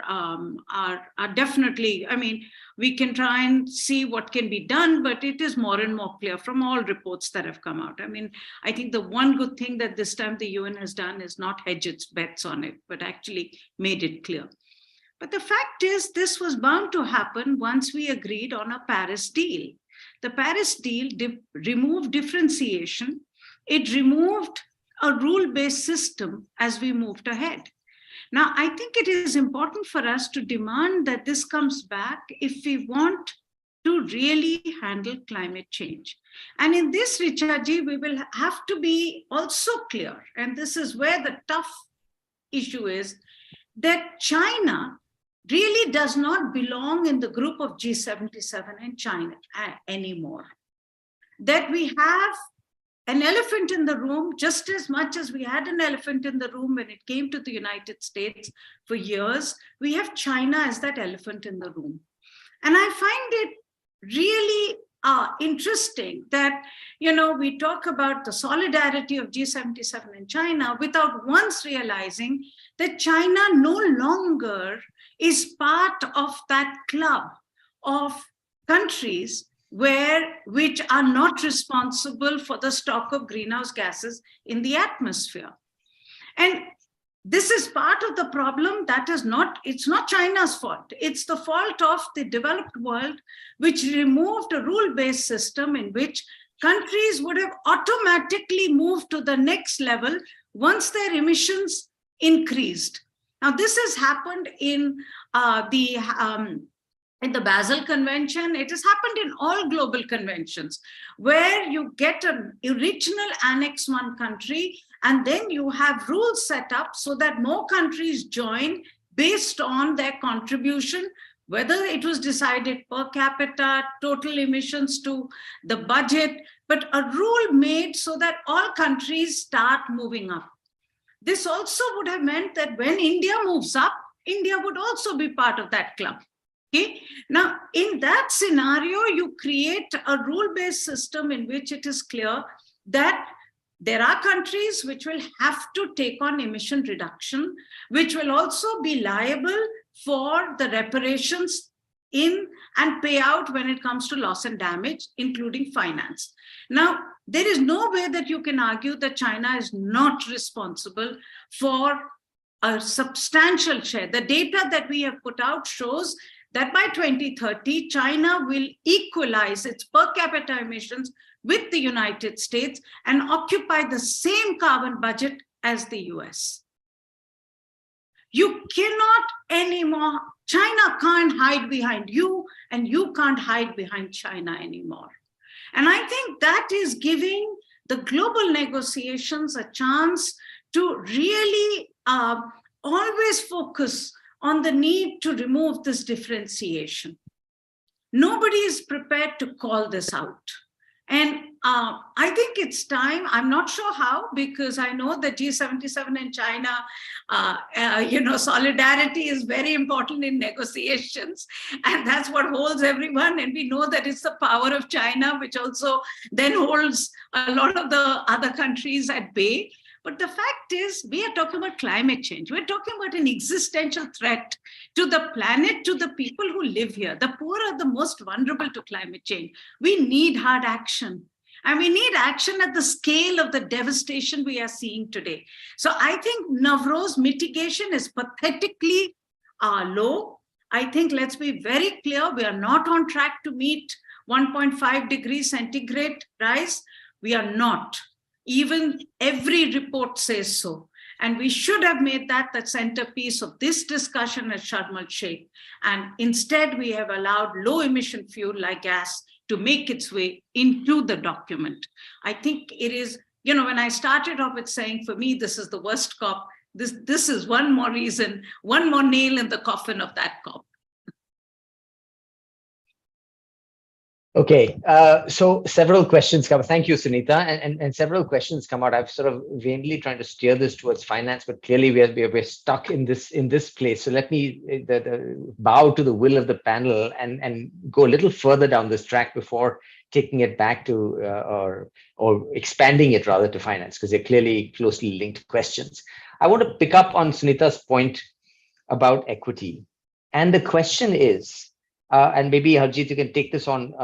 Speaker 3: definitely, we can try and see what can be done, but it is more and more clear from all reports that have come out. I think the one good thing that this time the UN has done is not hedge its bets on it, but actually made it clear. But the fact is, this was bound to happen once we agreed on a Paris deal. The Paris deal removed differentiation. It removed a rule-based system as we moved ahead. Now, I think it is important for us to demand that this comes back if we want to really handle climate change. And in this, Richaji, we will have to be also clear, and this is where the tough issue is, that China really does not belong in the group of G77 and China anymore. That we have an elephant in the room just as much as we had an elephant in the room when it came to the United States for years. We have China as that elephant in the room. And I find it really interesting that, we talk about the solidarity of G77 and China without once realizing that China no longer is part of that club of countries which are not responsible for the stock of greenhouse gases in the atmosphere. And this is part of the problem. It's not China's fault. It's the fault of the developed world, which removed a rule-based system in which countries would have automatically moved to the next level once their emissions increased. Now, this has happened in the Basel Convention. It has happened in all global conventions, where you get an original Annex 1 country, and then you have rules set up so that more countries join based on their contribution, whether it was decided per capita, total emissions to the budget, but a rule made so that all countries start moving up. This also would have meant that when India moves up, India would also be part of that club. Okay. Now, in that scenario, you create a rule-based system in which it is clear that there are countries which will have to take on emission reduction, which will also be liable for the reparations in and payout when it comes to loss and damage, including finance. Now, there is no way that you can argue that China is not responsible for a substantial share. The data that we have put out shows that by 2030, China will equalize its per capita emissions with the United States and occupy the same carbon budget as the US. You cannot anymore, China can't hide behind you, and you can't hide behind China anymore. And I think that is giving the global negotiations a chance to really always focus on the need to remove this differentiation. Nobody is prepared to call this out. And I think it's time. I'm not sure how, because I know that G77 in China, solidarity is very important in negotiations. And that's what holds everyone. And we know that it's the power of China, which also then holds a lot of the other countries at bay. But the fact is, we are talking about climate change. We're talking about an existential threat to the planet, to the people who live here. The poor are the most vulnerable to climate change. We need hard action. And we need action at the scale of the devastation we are seeing today. So I think Navroz mitigation is pathetically low. I think, let's be very clear, we are not on track to meet 1.5 degrees centigrade rise. We are not. Even every report says so. And we should have made that the centerpiece of this discussion at Sharm El-Sheikh. And instead, we have allowed low emission fuel like gas to make its way into the document. I think it is, when I started off with saying, for me, this is the worst COP, this is one more reason, one more nail in the coffin of that COP.
Speaker 1: Okay, so several questions come. Thank you, Sunita, and several questions come out. I've sort of vainly trying to steer this towards finance, but clearly we're stuck in this place. So let me bow to the will of the panel and go a little further down this track before taking it back to or expanding it rather to finance, because they're clearly closely linked questions. I want to pick up on Sunita's point about equity, and the question is. And maybe Harjeet, you can take this on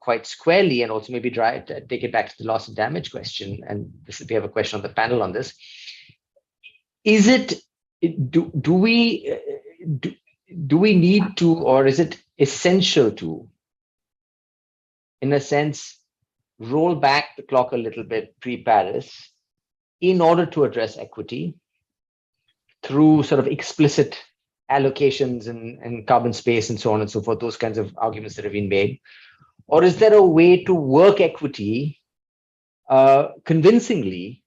Speaker 1: quite squarely, and also maybe take it back to the loss and damage question. And we have a question on the panel on this. Is it do we need to, or is it essential to, in a sense, roll back the clock a little bit pre-Paris in order to address equity through sort of explicit allocations and carbon space and so on and so forth, those kinds of arguments that have been made? Or is there a way to work equity convincingly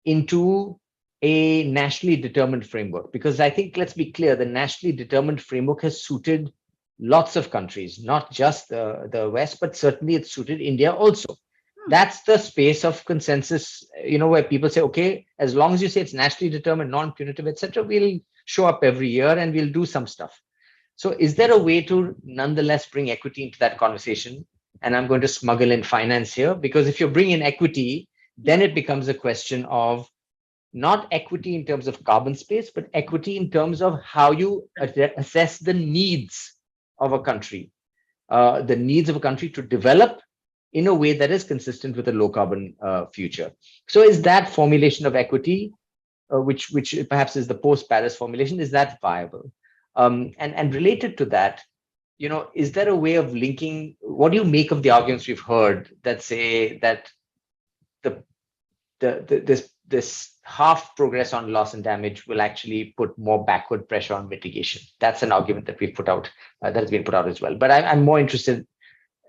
Speaker 1: into a nationally determined framework? Because I think, let's be clear, the nationally determined framework has suited lots of countries, not just the West, but certainly it's suited India also. That's the space of consensus, where people say, okay, as long as you say it's nationally determined, non-punitive, etc., we'll show up every year and we'll do some stuff. So is there a way to nonetheless bring equity into that conversation? And I'm going to smuggle in finance here, because if you bring in equity, then it becomes a question of not equity in terms of carbon space, but equity in terms of how you assess the needs of a country, to develop in a way that is consistent with a low carbon future. So is that formulation of equity, which perhaps is the post-Paris formulation, is that viable? And related to that, is there a way of linking? What do you make of the arguments we've heard that say that this half progress on loss and damage will actually put more backward pressure on mitigation? That's an argument that we've put out, that has been put out as well. But I'm more interested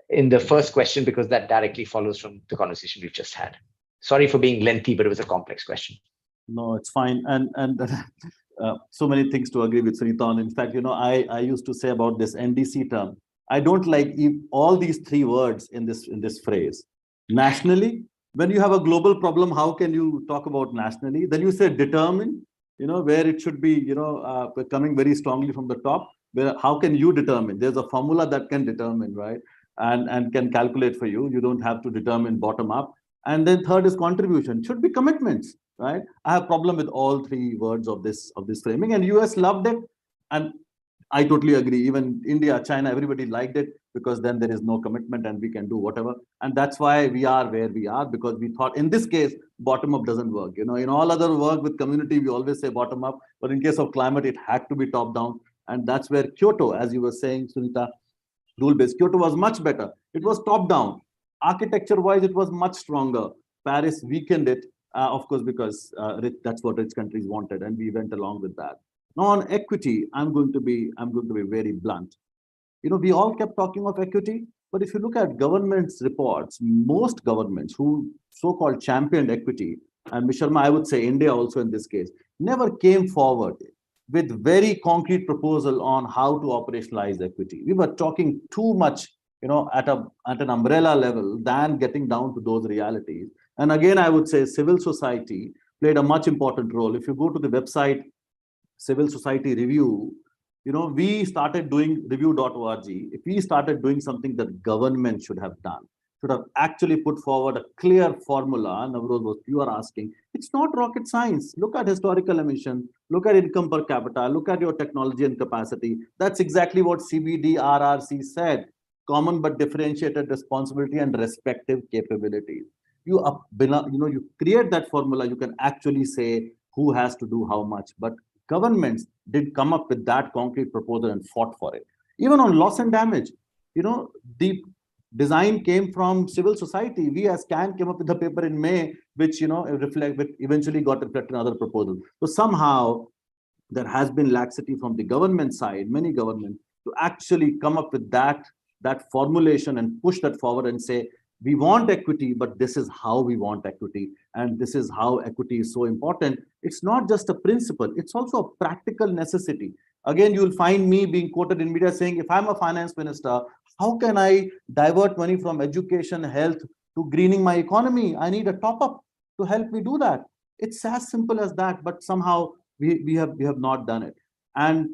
Speaker 1: in the first question, because that directly follows from the conversation we've just had. Sorry for being lengthy, but it was a complex question.
Speaker 4: No, it's fine. And so many things to agree with Sunita on. In fact, I used to say about this NDC term, I don't like all these three words in this phrase. Nationally, when you have a global problem, how can you talk about nationally? Then you say determine, where it should be, coming very strongly from the top. How can you determine? There's a formula that can determine, right? And can calculate for you. You don't have to determine bottom up. And then third is contribution. Should be commitments, right? I have a problem with all three words of this framing, and US loved it. And I totally agree. Even India, China, everybody liked it, because then there is no commitment and we can do whatever. And that's why we are where we are, because we thought in this case, bottom up doesn't work. In all other work with community, we always say bottom up, but in case of climate, it had to be top down. And that's where Kyoto, as you were saying, Sunita, rule-based Kyoto was much better. It was top-down. Architecture-wise, it was much stronger. Paris weakened it, of course, because that's what rich countries wanted, and we went along with that. Now, on equity, I'm going to be very blunt. We all kept talking of equity, but if you look at governments' reports, most governments who so-called championed equity, and Ms. Sharma, I would say India also in this case, never came forward with very concrete proposal on how to operationalize equity. We were talking too much, at an umbrella level than getting down to those realities. And again, I would say civil society played a much important role. If you go to the website, Civil Society Review, we started doing review.org. If we started doing something that government should have done, should have actually put forward a clear formula, Navroz, what you are asking, it's not rocket science. Look at historical emission, look at income per capita, look at your technology and capacity. That's exactly what CBDRRC said: common but differentiated responsibility and respective capabilities. You create that formula, you can actually say who has to do how much. But governments did come up with that concrete proposal and fought for it. Even on loss and damage, the design came from civil society. We as CAN came up with a paper in May, which eventually got reflected in other proposals. So somehow there has been laxity from the government side, many governments, to actually come up with that formulation and push that forward and say, we want equity, but this is how we want equity, and this is how equity is so important. It's not just a principle, it's also a practical necessity. Again, you'll find me being quoted in media saying, if I'm a finance minister, how can I divert money from education, health to greening my economy? I need a top up to help me do that. It's as simple as that, but somehow we have not done it. And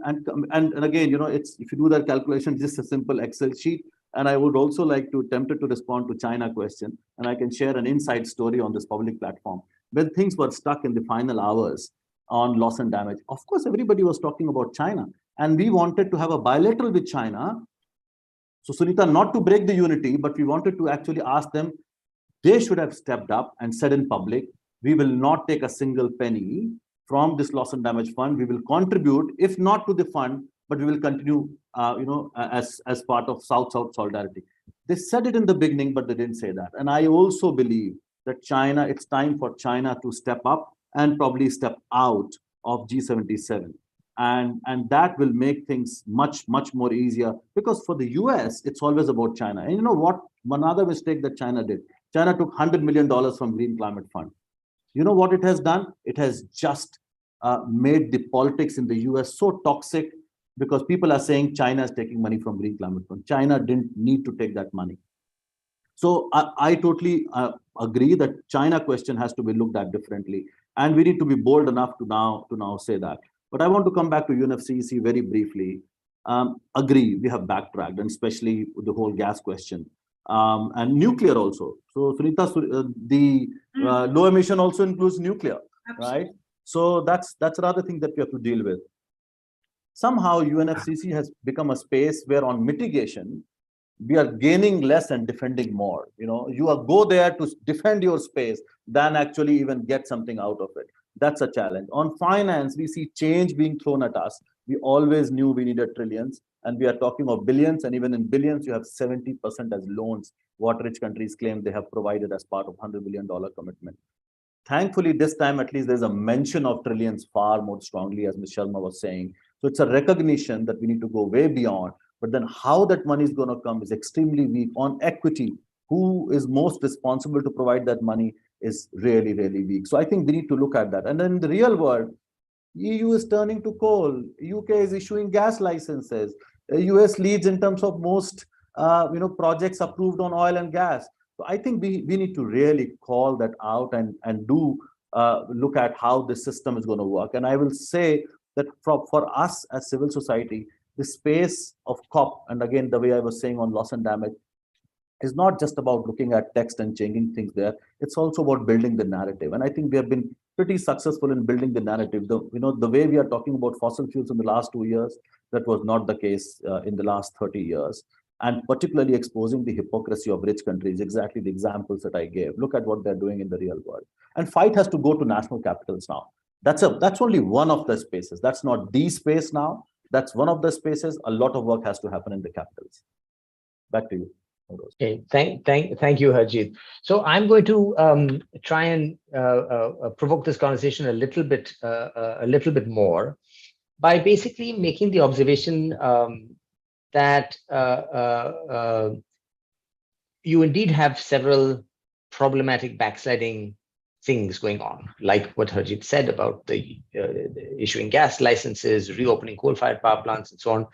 Speaker 4: again, it's, if you do that calculation, just a simple Excel sheet. And I would also like to tempted to respond to China question, and I can share an inside story on this public platform. When things were stuck in the final hours on loss and damage, of course, everybody was talking about China, and we wanted to have a bilateral with China. So Sunita, not to break the unity, but we wanted to actually ask them, they should have stepped up and said in public, we will not take a single penny from this loss and damage fund. We will contribute, if not to the fund, but we will continue, as part of South-South solidarity. They said it in the beginning, but they didn't say that. And I also believe that China, it's time for China to step up and probably step out of G77. And that will make things much, much more easier, because for the US, it's always about China. And you know what? One other mistake that China did. China took $100 million from Green Climate Fund. You know what it has done? It has just made the politics in the US so toxic, because people are saying China is taking money from Green Climate Fund. China didn't need to take that money. So I totally agree that China question has to be looked at differently, and we need to be bold enough to now say that. But I want to come back to UNFCCC very briefly. Agree, we have backtracked, and especially with the whole gas question, and nuclear also. So Sunita, the low emission also includes nuclear, right? So that's another thing that we have to deal with. Somehow UNFCCC has become a space where on mitigation, we are gaining less and defending more. You go there to defend your space than actually even get something out of it. That's a challenge. On finance, we see change being thrown at us. We always knew we needed trillions, and we are talking of billions, and even in billions, you have 70% as loans, what rich countries claim they have provided as part of $100 billion commitment. Thankfully, this time, at least, there's a mention of trillions far more strongly, as Ms. Sharma was saying. So it's a recognition that we need to go way beyond. But then how that money is going to come is extremely weak. On equity, who is most responsible to provide that money is really, really weak. So I think we need to look at that. And then in the real world, EU is turning to coal. UK is issuing gas licenses. US leads in terms of most projects approved on oil and gas. So I think we need to really call that out and do look at how the system is going to work. And I will say that for us as civil society, the space of COP, and again, the way I was saying on loss and damage, is not just about looking at text and changing things there. It's also about building the narrative. And I think we have been pretty successful in building the narrative. The way we are talking about fossil fuels in the last 2 years, that was not the case in the last 30 years. And particularly exposing the hypocrisy of rich countries, exactly the examples that I gave. Look at what they're doing in the real world. And fight has to go to national capitals now. That's only one of the spaces. That's not the space now. That's one of the spaces. A lot of work has to happen in the capitals. Back to you.
Speaker 1: Okay, thank you, Harjeet. So I'm going to try and provoke this conversation a little bit more by basically making the observation that you indeed have several problematic backsliding things going on, like what Harjit said about the issuing gas licenses, reopening coal-fired power plants, and so on.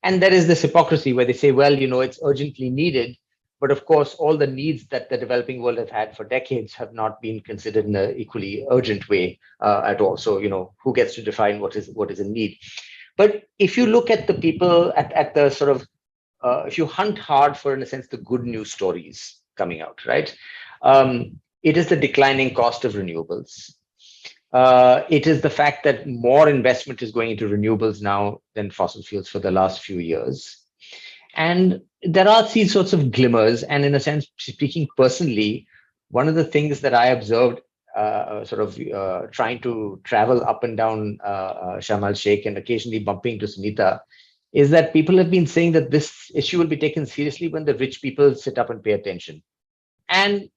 Speaker 1: And there is this hypocrisy where they say, well, it's urgently needed, but of course, all the needs that the developing world have had for decades have not been considered in an equally urgent way at all. So, who gets to define what is a need? But if you look at the people at the sort of, if you hunt hard for, in a sense, the good news stories coming out, right? It is the declining cost of renewables. It is the fact that more investment is going into renewables now than fossil fuels for the last few years. And there are these sorts of glimmers. And in a sense, speaking personally, one of the things that I observed trying to travel up and down Sharm el-Sheikh and occasionally bumping into Sunita is that people have been saying that this issue will be taken seriously when the rich people sit up and pay attention. And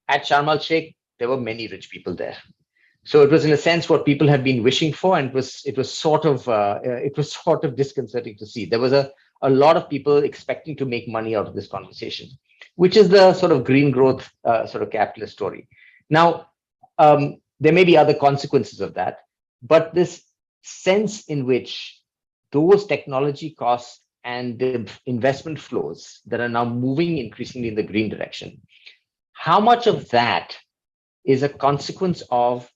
Speaker 1: at Sharm el-Sheikh, there were many rich people there. So it was, in a sense, what people had been wishing for, and it was sort of disconcerting to see. There was a lot of people expecting to make money out of this conversation, which is the sort of green growth sort of capitalist story. Now, there may be other consequences of that, but this sense in which those technology costs and the investment flows that are now moving increasingly in the green direction, how much of that is a consequence of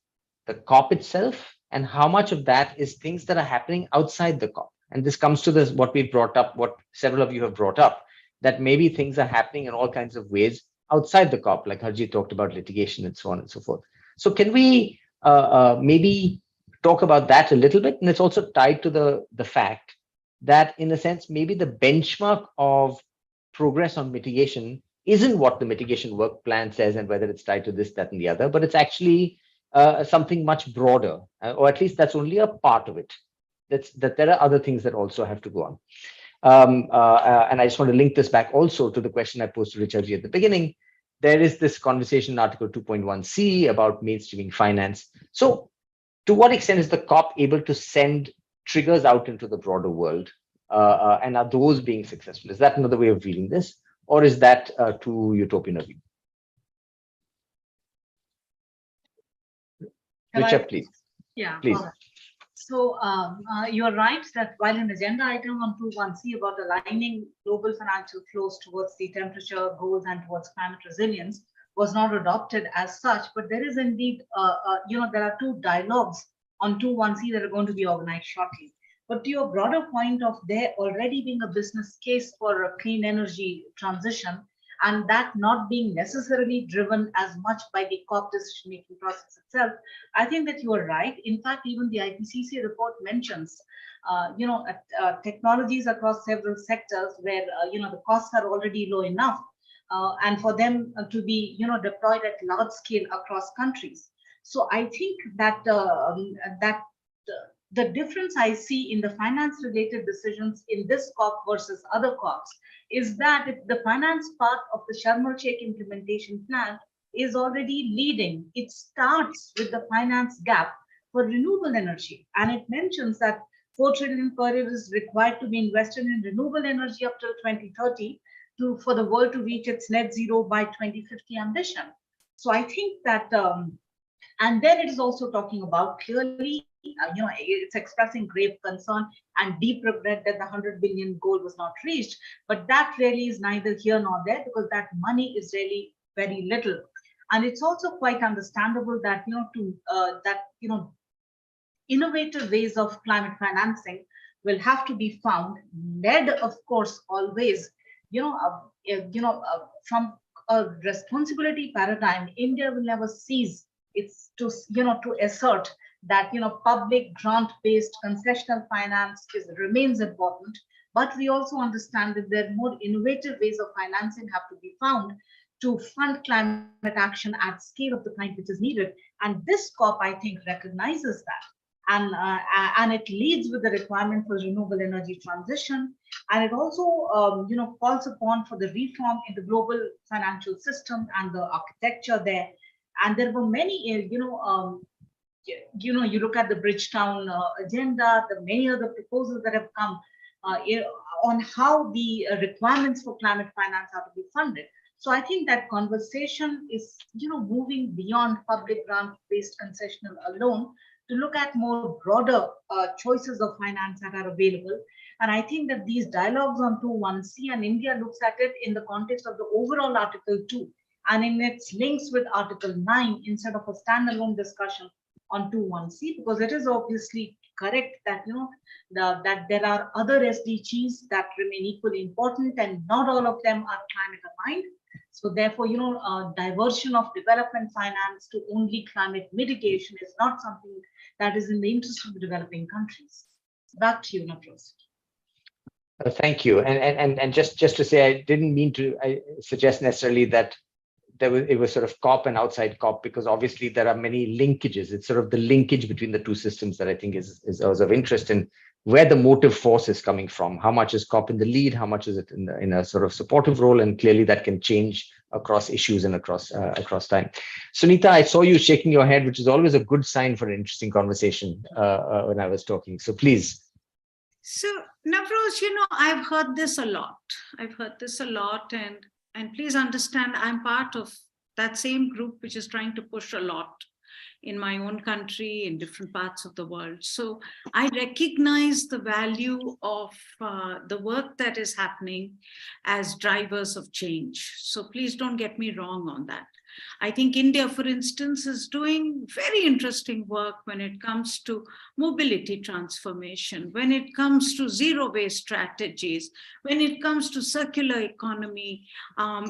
Speaker 1: the COP itself, and how much of that is things that are happening outside the COP? And this comes to what we brought up, what several of you have brought up, that maybe things are happening in all kinds of ways outside the COP, like Harjit talked about litigation and so on and so forth. So can we maybe talk about that a little bit? And it's also tied to the fact that, in a sense, maybe the benchmark of progress on mitigation isn't what the mitigation work plan says and whether it's tied to this, that, and the other, but it's actually something much broader, or at least that's only a part of it. That there are other things that also have to go on. And I just want to link this back also to the question I posed to Richardji at the beginning. There is this conversation in Article 2.1c about mainstreaming finance. So to what extent is the COP able to send triggers out into the broader world? And are those being successful? Is that another way of reading this? Or is that too utopian of you? Richard, please.
Speaker 2: Yeah,
Speaker 1: please.
Speaker 2: So you're right that while an agenda item on 2.1c about aligning global financial flows towards the temperature goals and towards climate resilience was not adopted as such, but there is indeed, there are two dialogues on 2.1c that are going to be organized shortly. But to your broader point of there already being a business case for a clean energy transition, and that not being necessarily driven as much by the COP decision-making process itself, I think that you are right. In fact, even the IPCC report mentions, technologies across several sectors where, the costs are already low enough, and for them to be, deployed at large scale across countries. So I think that the difference I see in the finance-related decisions in this COP versus other COPs is that the finance part of the Sharm el-Sheikh implementation plan is already leading. It starts with the finance gap for renewable energy, and it mentions that 4 trillion per year is required to be invested in renewable energy up till 2030 for the world to reach its net zero by 2050 ambition. So I think that, and then it is also talking about clearly, it's expressing grave concern and deep regret that the 100 billion goal was not reached. But that really is neither here nor there, because that money is really very little. And it's also quite understandable that, innovative ways of climate financing will have to be found, led, of course, always, from a responsibility paradigm. India will never cease to assert that public grant-based concessional finance remains important, but we also understand that there are more innovative ways of financing have to be found to fund climate action at scale of the kind which is needed. And this COP, I think, recognizes that, and it leads with the requirement for renewable energy transition, and it also calls upon for the reform in the global financial system and the architecture there. And there were many, you look at the Bridgetown agenda, the many other proposals that have come on how the requirements for climate finance are to be funded. So I think that conversation is, moving beyond public grant-based concessional alone to look at more broader choices of finance that are available. And I think that these dialogues on 2.1c, and India looks at it in the context of the overall Article 2 and in its links with Article 9 instead of a standalone discussion on 2.1c, because it is obviously correct that that there are other SDGs that remain equally important, and not all of them are climate aligned. So therefore, diversion of development finance to only climate mitigation is not something that is in the interest of the developing countries. Back to you, Navroz.
Speaker 1: Thank you. And just to say, I didn't mean to suggest necessarily that it was sort of COP and outside COP, because obviously there are many linkages. It's sort of the linkage between the two systems that I think is of interest in where the motive force is coming from. How much is COP in the lead? How much is it in a sort of supportive role? And clearly that can change across issues and across time. Sunita, I saw you shaking your head, which is always a good sign for an interesting conversation when I was talking. So please.
Speaker 3: So Navroz, I've heard this a lot. And please understand, I'm part of that same group which is trying to push a lot in my own country, in different parts of the world. So I recognize the value of the work that is happening as drivers of change. So please don't get me wrong on that. I think India, for instance, is doing very interesting work when it comes to mobility transformation, when it comes to zero waste strategies, when it comes to circular economy,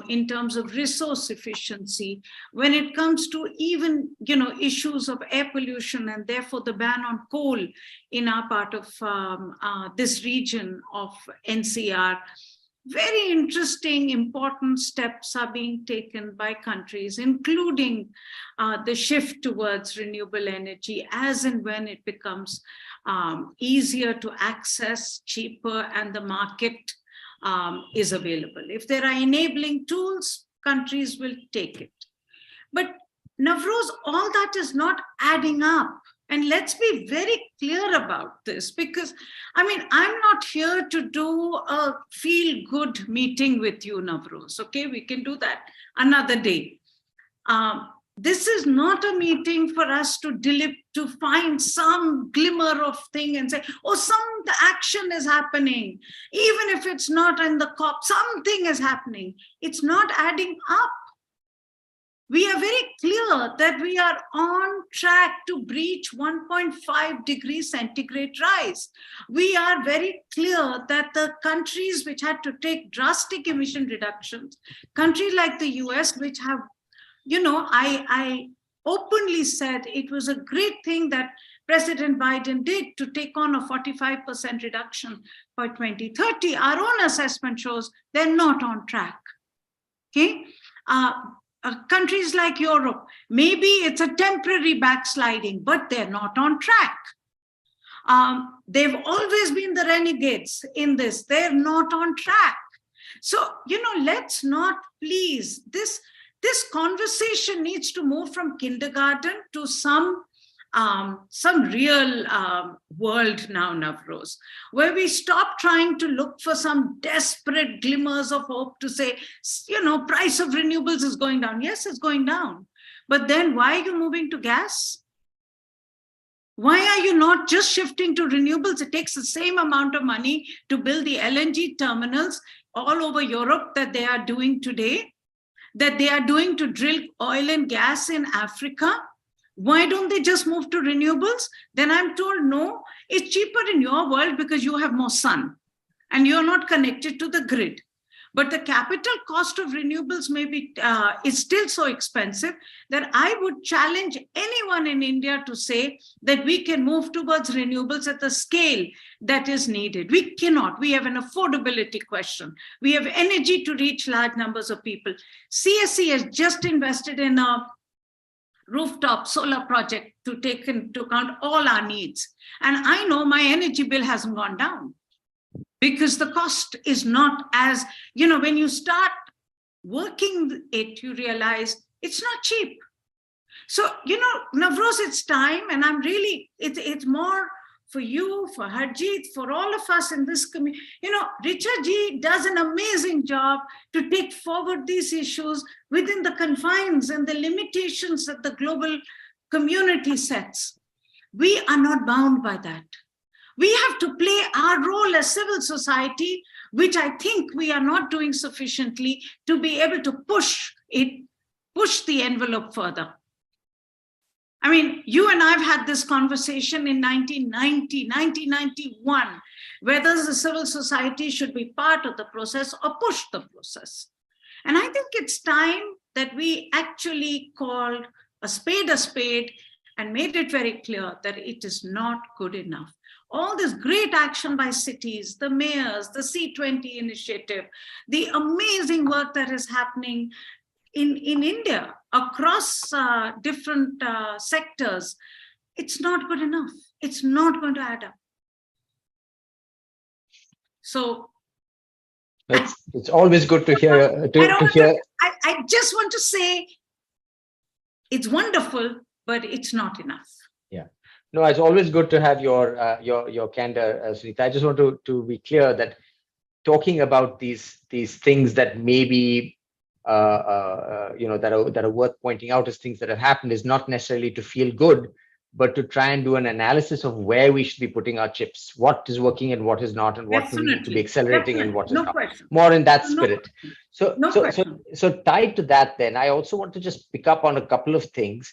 Speaker 3: in terms of resource efficiency, when it comes to even, issues of air pollution and therefore the ban on coal in our part of this region of NCR. Very interesting, important steps are being taken by countries, including the shift towards renewable energy as and when it becomes easier to access, cheaper, and the market is available. If there are enabling tools, countries will take it. But Navroz, all that is not adding up. And let's be very clear about this, because, I'm not here to do a feel-good meeting with you, Navroz, okay? We can do that another day. This is not a meeting for us to find some glimmer of thing and say, oh, some action is happening. Even if it's not in the COP, something is happening. It's not adding up. We are very clear that we are on track to breach 1.5 degrees centigrade rise. We are very clear that the countries which had to take drastic emission reductions, countries like the US, which have, I openly said it was a great thing that President Biden did to take on a 45% reduction by 2030. Our own assessment shows they're not on track. Okay. Countries like Europe, maybe it's a temporary backsliding, but they're not on track. They've always been the renegades in this. They're not on track. So, let's not, please, this conversation needs to move from kindergarten to some real world now, Navroz, where we stop trying to look for some desperate glimmers of hope to say, price of renewables is going down. Yes, it's going down. But then why are you moving to gas? Why are you not just shifting to renewables? It takes the same amount of money to build the LNG terminals all over Europe that they are doing today, that they are doing to drill oil and gas in Africa. Why don't they just move to renewables? Then I'm told, no, it's cheaper in your world because you have more sun and you're not connected to the grid. But the capital cost of renewables is still so expensive that I would challenge anyone in India to say that we can move towards renewables at the scale that is needed. We cannot. We have an affordability question. We have energy to reach large numbers of people. CSE has just invested in a rooftop solar project to take into account all our needs. And I know my energy bill hasn't gone down because the cost is not as, when you start working it, you realize it's not cheap. So, Navroz, it's time, and I'm really, it's more for you, for Harjeet, for all of us in this community. Richard Ji does an amazing job to take forward these issues within the confines and the limitations that the global community sets. We are not bound by that. We have to play our role as civil society, which I think we are not doing sufficiently to be able to push the envelope further. I mean, you and I have had this conversation in 1990, 1991, whether the civil society should be part of the process or push the process. And I think it's time that we actually called a spade and made it very clear that it is not good enough. All this great action by cities, the mayors, the C20 initiative, the amazing work that is happening in India across different sectors, it's not good enough. It's not going to add up. So
Speaker 1: it's always good to hear.
Speaker 3: I just want to say it's wonderful, but it's not enough.
Speaker 1: Yeah. No, it's always good to have your candor, Sunita. I just want to be clear that talking about these things that maybe that are worth pointing out as things that have happened is not necessarily to feel good, but to try and do an analysis of where we should be putting our chips, what is working and what is not, and what we need to be accelerating and what is not.
Speaker 3: Question.
Speaker 1: More in that spirit. So tied to that, then I also want to just pick up on a couple of things.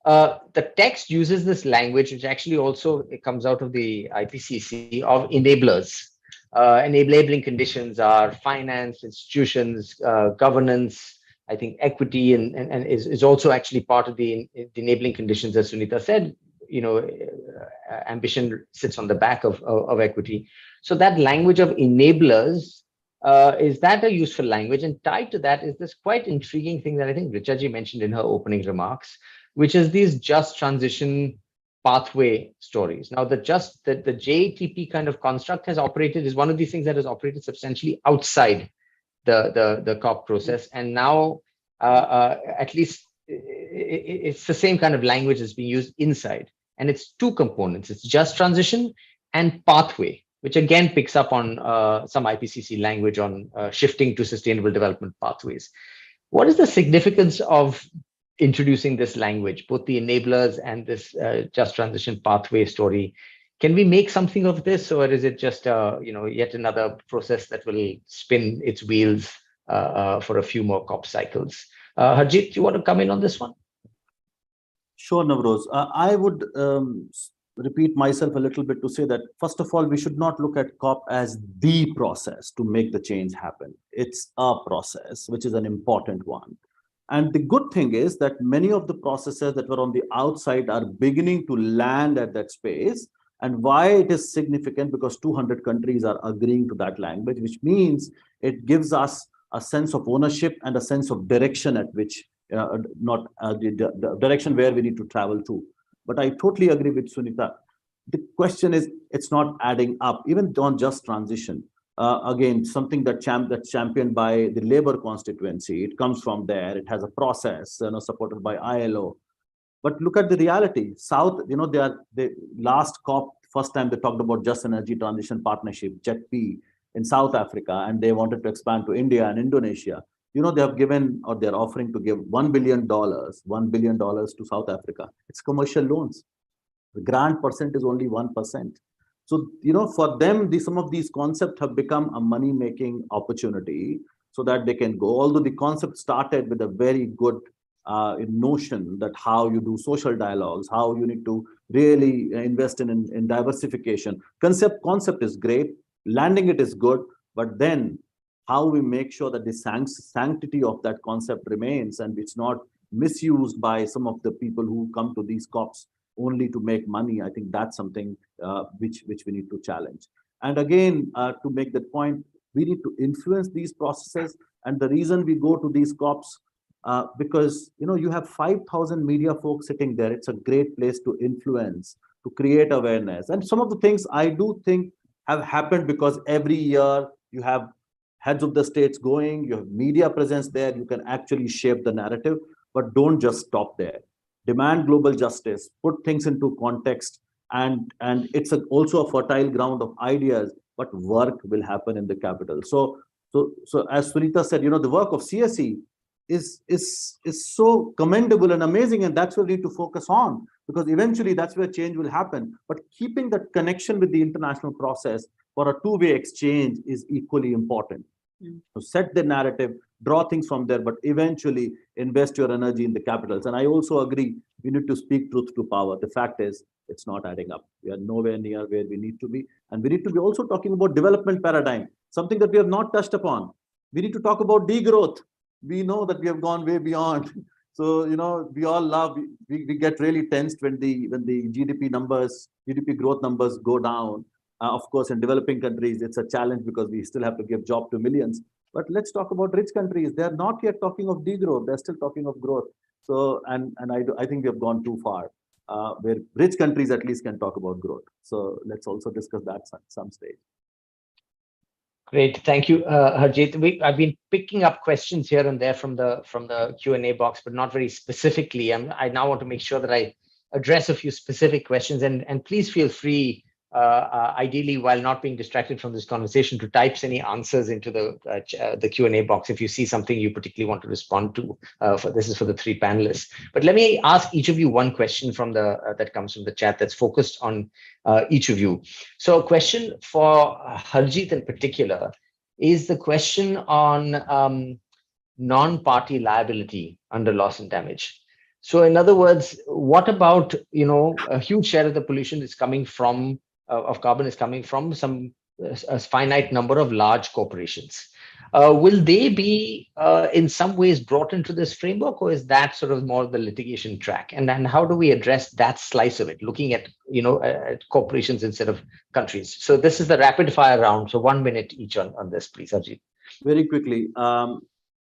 Speaker 1: The text uses this language, which actually also it comes out of the IPCC, of enablers. Enabling conditions are finance, institutions, governance. I think equity and is also actually part of the enabling conditions, as Sunita said. Ambition sits on the back of equity. So that language of enablers, is that a useful language? And tied to that is this quite intriguing thing that I think Richa ji mentioned in her opening remarks, which is these just transition pathway stories. Now, the JTP kind of construct is one of these things that has operated substantially outside the COP process, and now at least it's the same kind of language that's being used inside, and it's two components. It's just transition and pathway, which again picks up on some IPCC language on shifting to sustainable development pathways. What is the significance of introducing this language, both the enablers and this just transition pathway story? Can we make something of this, or is it just yet another process that will spin its wheels for a few more COP cycles? Harjeet, do you want to come in on this one?
Speaker 4: Sure, Navroz. I would repeat myself a little bit to say that, first of all, we should not look at COP as the process to make the change happen. It's a process, which is an important one. And the good thing is that many of the processes that were on the outside are beginning to land at that space. And why it is significant, because 200 countries are agreeing to that language, which means it gives us a sense of ownership and a sense of direction at which, the direction where we need to travel to. But I totally agree with Sunita. The question is, it's not adding up, even on just transition. Again, something that's championed by the labor constituency. It comes from there. It has a process, supported by ILO. But look at the reality. The last COP, first time they talked about Just Energy Transition Partnership, JETP, in South Africa, and they wanted to expand to India and Indonesia. They have given, or they're offering to give $1 billion to South Africa. It's commercial loans. The grant percent is only 1%. So, for them, some of these concepts have become a money-making opportunity so that they can go. Although the concept started with a very good notion that how you do social dialogues, how you need to really invest in diversification. Concept is great. Landing it is good. But then how we make sure that the sanctity of that concept remains and it's not misused by some of the people who come to these COPs only to make money. I think that's something which we need to challenge. And again, to make that point, we need to influence these processes. And the reason we go to these COPs, because you have 5,000 media folks sitting there. It's a great place to influence, to create awareness. And some of the things I do think have happened because every year you have heads of the states going, you have media presence there, you can actually shape the narrative, but don't just stop there. Demand global justice, put things into context, and it's also a fertile ground of ideas, but work will happen in the capital. So as Sunita said, the work of CSE is so commendable and amazing, and that's what we need to focus on, because eventually that's where change will happen. But keeping that connection with the international process for a two-way exchange is equally important. So set the narrative, draw things from there, but eventually invest your energy in the capitals. And I also agree, we need to speak truth to power. The fact is, it's not adding up. We are nowhere near where we need to be. And we need to be also talking about development paradigm, something that we have not touched upon. We need to talk about degrowth. We know that we have gone way beyond. So, we all love, we get really tensed when the GDP growth numbers go down. Of course, in developing countries, it's a challenge because we still have to give job to millions. But let's talk about rich countries. They're not yet talking of degrowth. They're still talking of growth. So, and I think we have gone too far, where rich countries at least can talk about growth. So let's also discuss that at some stage.
Speaker 1: Great, thank you, Harjeet. I've been picking up questions here and there from the Q&A box, but not very specifically. I now want to make sure that I address a few specific questions, and please feel free, ideally while not being distracted from this conversation, to type any answers into the Q&A box if you see something you particularly want to respond to. This is for the three panelists. But let me ask each of you one question from that comes from the chat that's focused on each of you. So a question for Harjeet in particular is the question on non-party liability under loss and damage. So in other words, what about, a huge share of the pollution is coming from of carbon is coming from a finite number of large corporations. Will they be in some ways brought into this framework, or is that sort of more the litigation track? And then how do we address that slice of it, looking at, at corporations instead of countries? So this is the rapid fire round. So 1 minute each on this, please, Harjeet.
Speaker 4: Very quickly.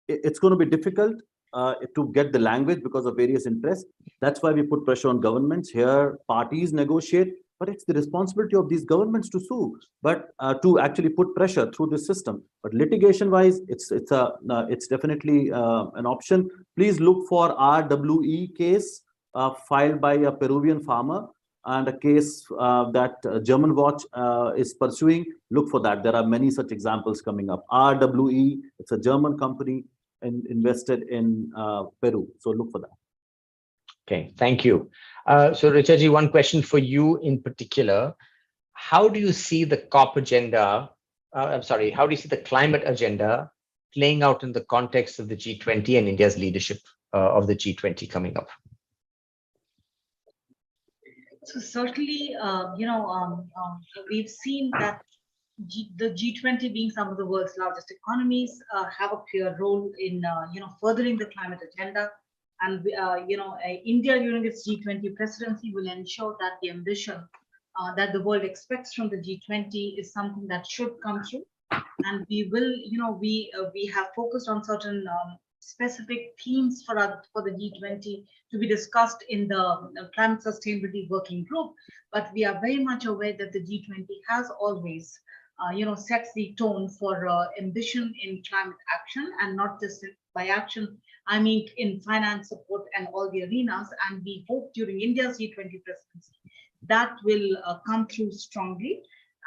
Speaker 4: It's going to be difficult to get the language because of various interests. That's why we put pressure on governments. Here, parties negotiate, but it's the responsibility of these governments to sue, but to actually put pressure through the system. But litigation-wise, it's definitely an option. Please look for RWE case filed by a Peruvian farmer, and a case that German Watch is pursuing. Look for that. There are many such examples coming up. RWE, it's a German company invested in Peru. So look for that.
Speaker 1: Okay, thank you. So Richaji, one question for you in particular. How do you see the COP agenda, how do you see the climate agenda playing out in the context of the G20 and India's leadership of the G20 coming up?
Speaker 2: So certainly, we've seen that the G20 being some of the world's largest economies have a clear role in, furthering the climate agenda. And, India during its G20 presidency will ensure that the ambition that the world expects from the G20 is something that should come through. And we will, we have focused on certain specific themes for the G20 to be discussed in the climate sustainability working group. But we are very much aware that the G20 has always, sets the tone for ambition in climate action, and not just by action. I mean, in finance support and all the arenas. And we hope during India's G20 presidency that will come through strongly.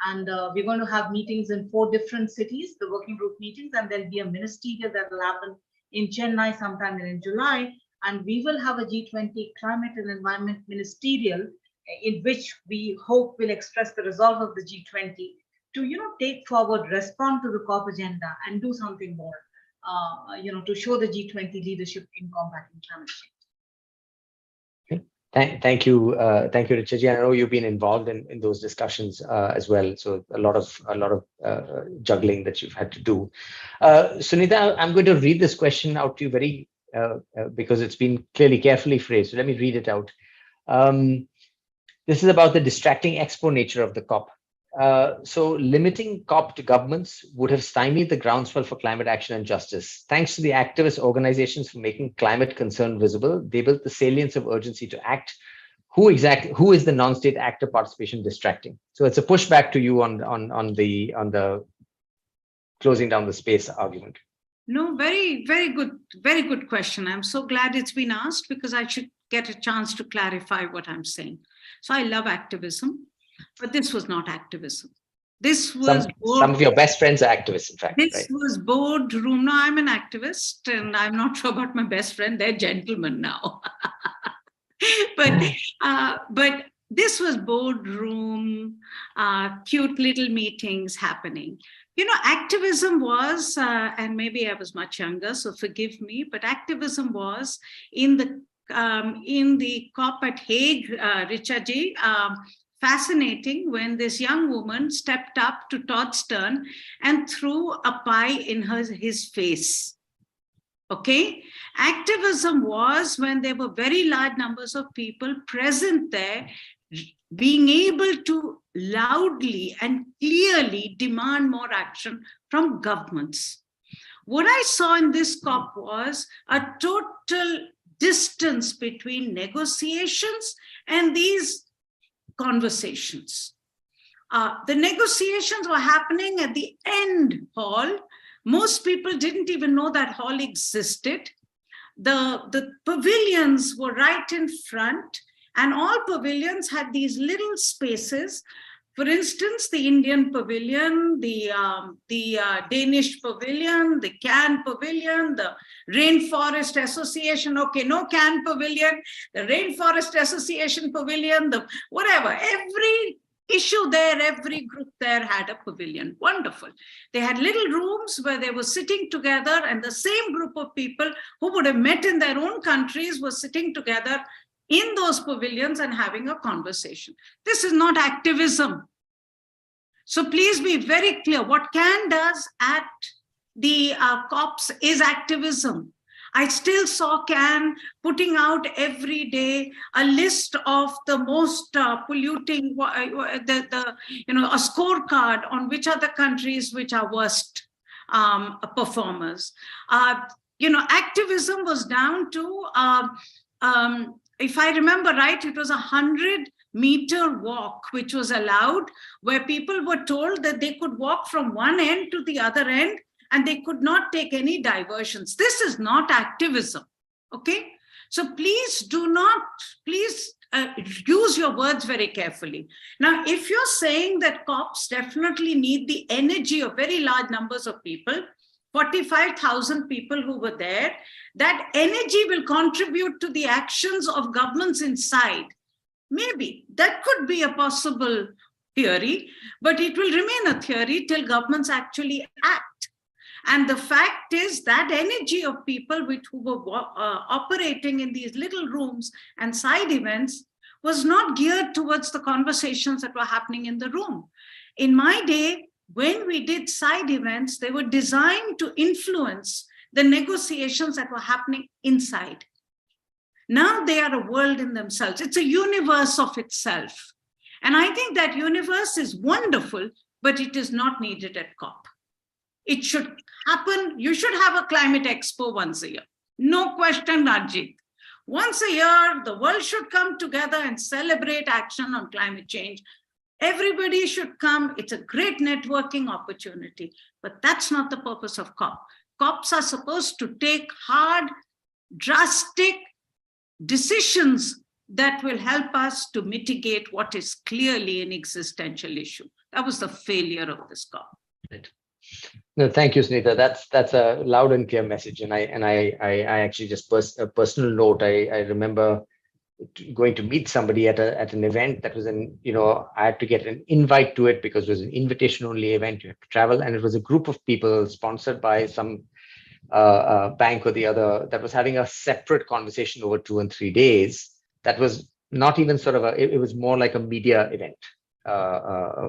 Speaker 2: And we're going to have meetings in 4 different cities, the working group meetings, and there'll be a ministerial that will happen in Chennai sometime in July. And we will have a G20 climate and environment ministerial, in which we hope will express the resolve of the G20 to, take forward, respond to the COP agenda, and do something more, to show the G20 leadership in combating climate change.
Speaker 1: Thank you, Richaji. I know you've been involved in those discussions as well. So a lot of juggling that you've had to do. Sunita, I'm going to read this question out to you because it's been clearly carefully phrased. So let me read it out. This is about the distracting expo nature of the COP. So limiting COP to governments would have stymied the groundswell for climate action and justice. Thanks to the activist organizations for making climate concern visible, they built the salience of urgency to act. Who is the non-state actor participation distracting? So it's a pushback to you on the closing down the space argument.
Speaker 3: No, very good question. I'm so glad it's been asked, because I should get a chance to clarify what I'm saying. So I love activism, but this was not activism. This was
Speaker 1: some of your best friends are activists, in fact.
Speaker 3: this
Speaker 1: right?
Speaker 3: was boardroom. No, I'm an activist, and I'm not sure about my best friend. They're gentlemen now. but this was boardroom, cute little meetings happening. You know, activism was, and maybe I was much younger, so forgive me, but activism was in the COP at Hague, Richa-ji, fascinating when this young woman stepped up to Todd Stern and threw a pie in his face. Okay, activism was when there were very large numbers of people present there, being able to loudly and clearly demand more action from governments. What I saw in this COP was a total distance between negotiations and these conversations. The negotiations were happening at the end hall. Most people didn't even know that hall existed. The pavilions were right in front, and all pavilions had these little spaces. For instance, the Indian pavilion, the Danish pavilion, the Cannes pavilion, the Rainforest Association, okay, no Cannes pavilion, the Rainforest Association pavilion, the whatever, every issue there, every group there had a pavilion. Wonderful. They had little rooms where they were sitting together, and the same group of people who would have met in their own countries were sitting together in those pavilions and having a conversation. This is not activism. So please be very clear. What Cannes does at the COPs is activism. I still saw Cannes putting out every day a list of the most polluting, a scorecard on which are the countries which are worst performers. Activism was down to, if I remember right, it was 100-meter walk, which was allowed, where people were told that they could walk from one end to the other end, and they could not take any diversions. This is not activism, okay? So please use your words very carefully. Now, if you're saying that COPs definitely need the energy of very large numbers of people, 45,000 people who were there, that energy will contribute to the actions of governments inside. Maybe that could be a possible theory, but it will remain a theory till governments actually act. And the fact is that energy of people who were operating in these little rooms and side events was not geared towards the conversations that were happening in the room. In my day, when we did side events, they were designed to influence the negotiations that were happening inside. Now they are a world in themselves. It's a universe of itself. And I think that universe is wonderful, but it is not needed at COP. It should happen. You should have a climate expo once a year. No question, Rajit. Once a year, the world should come together and celebrate action on climate change. Everybody should come. It's a great networking opportunity, but that's not the purpose of COP. COPs are supposed to take hard, drastic decisions that will help us to mitigate what is clearly an existential issue. That was the failure of this COP.
Speaker 1: Right. No, thank you, Sunita. That's a loud and clear message. And I actually just a personal note. I remember going to meet somebody at an event that was I had to get an invite to it because it was an invitation only event. You had to travel, and it was a group of people sponsored by some bank or the other that was having a separate conversation over 2 and 3 days. That was not even sort of it was more like a media event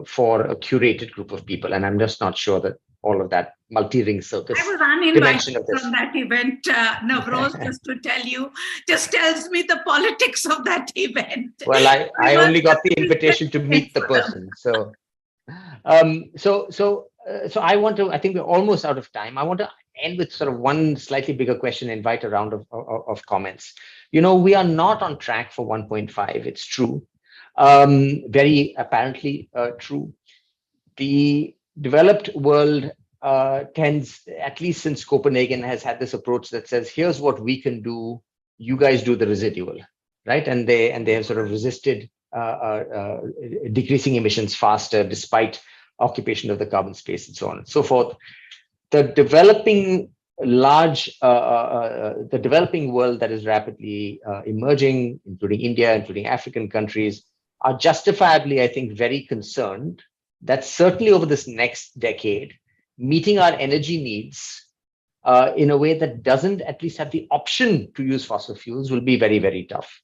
Speaker 1: for a curated group of people. And I'm just not sure that all of that multi-ring circus.
Speaker 3: I was uninvited from that event, Navroz, just to tell you, just tells me the politics of that event.
Speaker 1: Well, I only got the invitation to meet the person. So I think we're almost out of time. I want to end with sort of one slightly bigger question, invite a round of comments. We are not on track for 1.5. It's true. Very apparently true. The developed world tends, at least since Copenhagen, has had this approach that says, here's what we can do, you guys do the residual. right? And they have sort of resisted decreasing emissions faster despite occupation of the carbon space and so on and so forth. The developing the developing world that is rapidly emerging, including India, including African countries, are justifiably, I think, very concerned that certainly over this next decade, meeting our energy needs in a way that doesn't at least have the option to use fossil fuels will be very, very tough,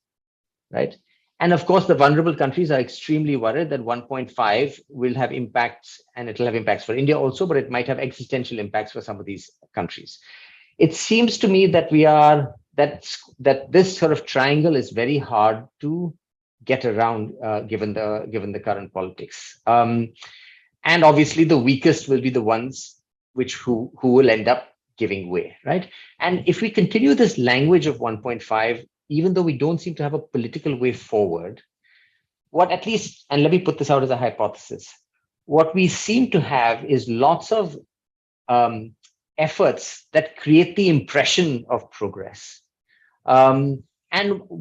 Speaker 1: right? And of course, the vulnerable countries are extremely worried that 1.5 will have impacts, and it'll have impacts for India also, but it might have existential impacts for some of these countries. It seems to me that that this sort of triangle is very hard to get around given the current politics. And obviously, the weakest will be the ones who will end up giving way, right? And if we continue this language of 1.5, even though we don't seem to have a political way forward, what at least, and let me put this out as a hypothesis, what we seem to have is lots of efforts that create the impression of progress. And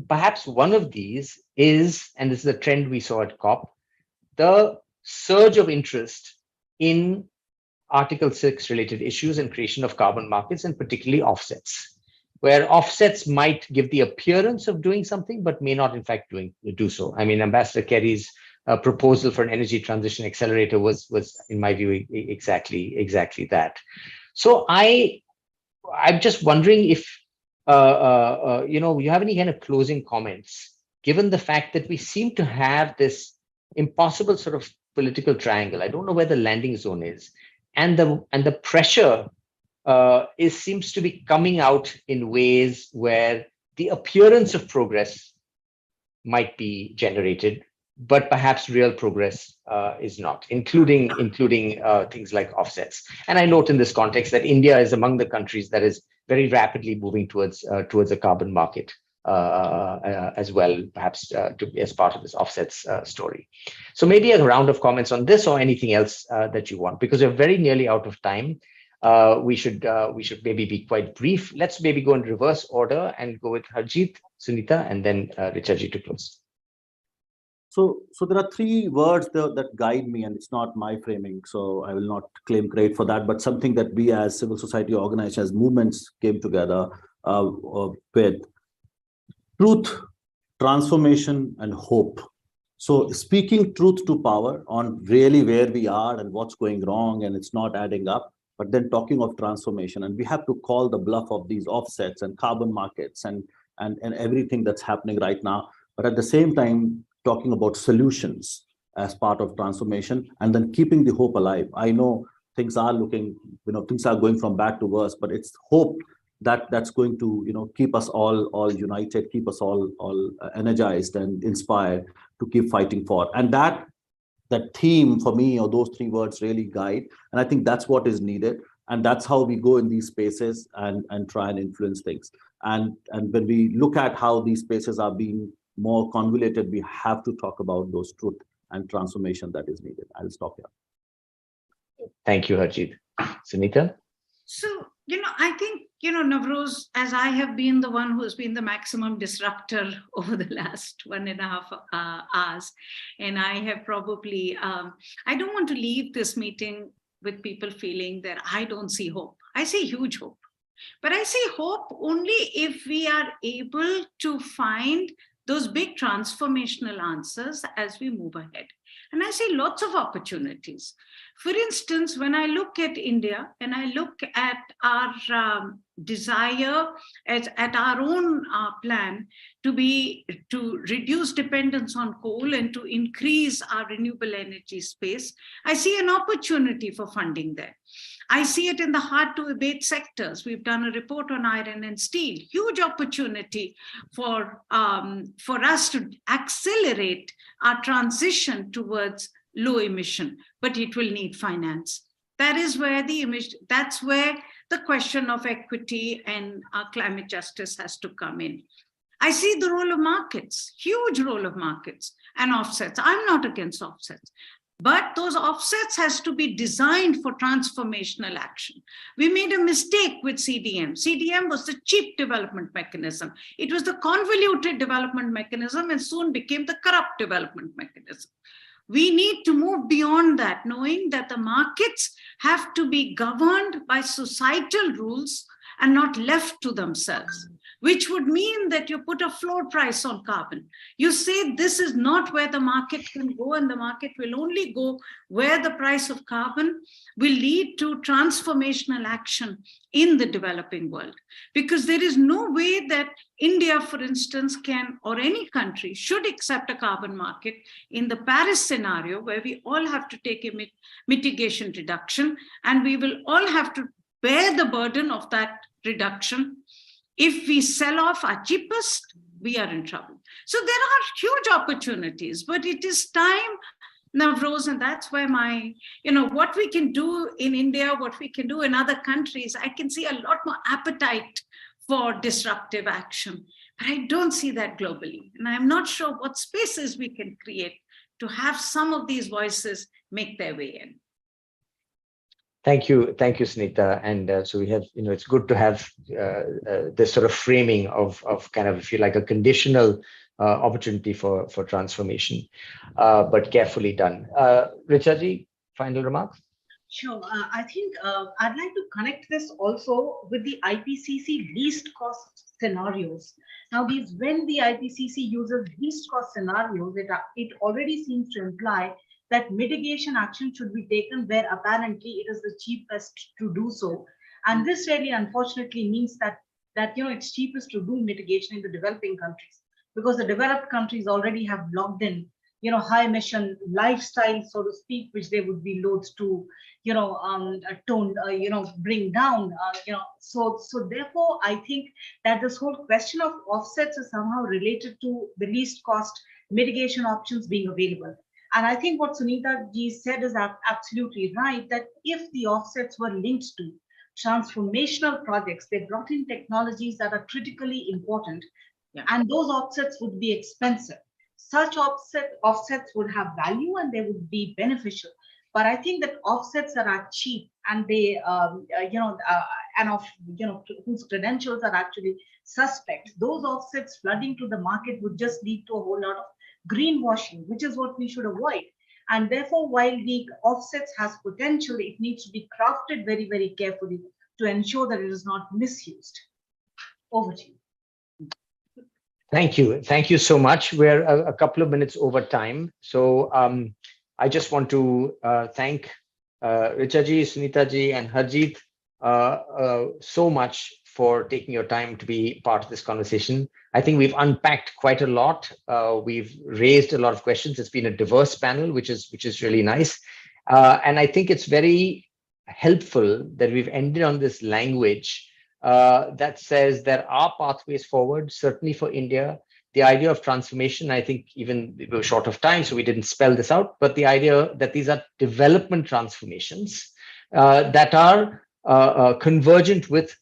Speaker 1: perhaps one of these is, and this is a trend we saw at COP, the surge of interest in Article 6 related issues and creation of carbon markets, and particularly offsets, where offsets might give the appearance of doing something, but may not in fact do so. I mean, Ambassador Kerry's proposal for an energy transition accelerator was in my view, exactly that. So I'm just wondering if, you have any kind of closing comments, given the fact that we seem to have this impossible sort of political triangle. I don't know where the landing zone is. And the pressure seems to be coming out in ways where the appearance of progress might be generated, but perhaps real progress is not, including things like offsets. And I note in this context that India is among the countries that is very rapidly moving towards a carbon market as well, perhaps as part of this offsets story. So maybe a round of comments on this or anything else that you want, because we're very nearly out of time. We should maybe be quite brief. Let's maybe go in reverse order and go with Harjeet, Sunita, and then Richardji to close.
Speaker 4: So there are three words that guide me, and it's not my framing, so I will not claim credit for that, but something that we as civil society organizations, movements came together with: truth, transformation, and hope. So speaking truth to power on really where we are and what's going wrong and it's not adding up, but then talking of transformation, and we have to call the bluff of these offsets and carbon markets and everything that's happening right now, but at the same time talking about solutions as part of transformation, and then keeping the hope alive. I know things are things are going from bad to worse, but it's hope that's going to keep us all united, keep us all energized and inspired to keep fighting for. And that theme for me, or those three words, really guide. And I think that's what is needed, and that's how we go in these spaces and try and influence things. And when we look at how these spaces are being more convoluted, we have to talk about those truth and transformation that is needed. I'll stop here.
Speaker 1: Thank you, Harjeet. Sunita?
Speaker 3: So, I think, Navroz, as I have been the one who has been the maximum disruptor over the last 1.5 hours, and I have probably, I don't want to leave this meeting with people feeling that I don't see hope. I see huge hope, but I see hope only if we are able to find those big transformational answers as we move ahead. And I see lots of opportunities. For instance, when I look at India and I look at our desire, at our own plan to reduce dependence on coal and to increase our renewable energy space, I see an opportunity for funding there. I see it in the hard to abate sectors. We've done a report on iron and steel, huge opportunity for us to accelerate our transition towards low emission, but it will need finance. That is where that's where the question of equity and climate justice has to come in. I see the role of markets, huge role of markets and offsets. I'm not against offsets. But those offsets has to be designed for transformational action. We made a mistake with CDM. CDM was the cheap development mechanism. It was the convoluted development mechanism and soon became the corrupt development mechanism. We need to move beyond that, knowing that the markets have to be governed by societal rules and not left to themselves, which would mean that you put a floor price on carbon. You say this is not where the market can go, and the market will only go where the price of carbon will lead to transformational action in the developing world. Because there is no way that India, for instance, can, or any country should accept a carbon market in the Paris scenario where we all have to take a mitigation reduction, and we will all have to bear the burden of that reduction. If we sell off our cheapest, we are in trouble. So there are huge opportunities, but it is time, Navroz, and that's where what we can do in India, what we can do in other countries, I can see a lot more appetite for disruptive action, but I don't see that globally. And I'm not sure what spaces we can create to have some of these voices make their way in.
Speaker 1: Thank you, Sunita. And so we have, it's good to have this sort of framing of kind of, if you like, a conditional opportunity for transformation, but carefully done. Richaji, final remarks?
Speaker 2: Sure. I think I'd like to connect this also with the IPCC least cost scenarios. Now, when the IPCC uses least cost scenarios, it already seems to imply that mitigation action should be taken where apparently it is the cheapest to do so. And this really unfortunately means that it's cheapest to do mitigation in the developing countries, because the developed countries already have logged in high emission lifestyle, so to speak, which they would be loath to bring down. So therefore I think that this whole question of offsets is somehow related to the least cost mitigation options being available. And I think what Sunita ji said is absolutely right, that if the offsets were linked to transformational projects, they brought in technologies that are critically important, and those offsets would be expensive. Such offsets would have value and they would be beneficial. But I think that offsets that are cheap and they, whose credentials are actually suspect, those offsets flooding to the market would just lead to a whole lot of greenwashing, which is what we should avoid. And therefore, while the offsets has potential, it needs to be crafted very, very carefully to ensure that it is not misused. Over to you.
Speaker 1: Thank you. Thank you so much. We're a couple of minutes over time. So I just want to thank Richaji, Sunitaji, and Harjeet so much for taking your time to be part of this conversation. I think we've unpacked quite a lot. We've raised a lot of questions. It's been a diverse panel, which is really nice. And I think it's very helpful that we've ended on this language that says there are pathways forward, certainly for India. The idea of transformation, I think even we were short of time, so we didn't spell this out, but the idea that these are development transformations that are convergent with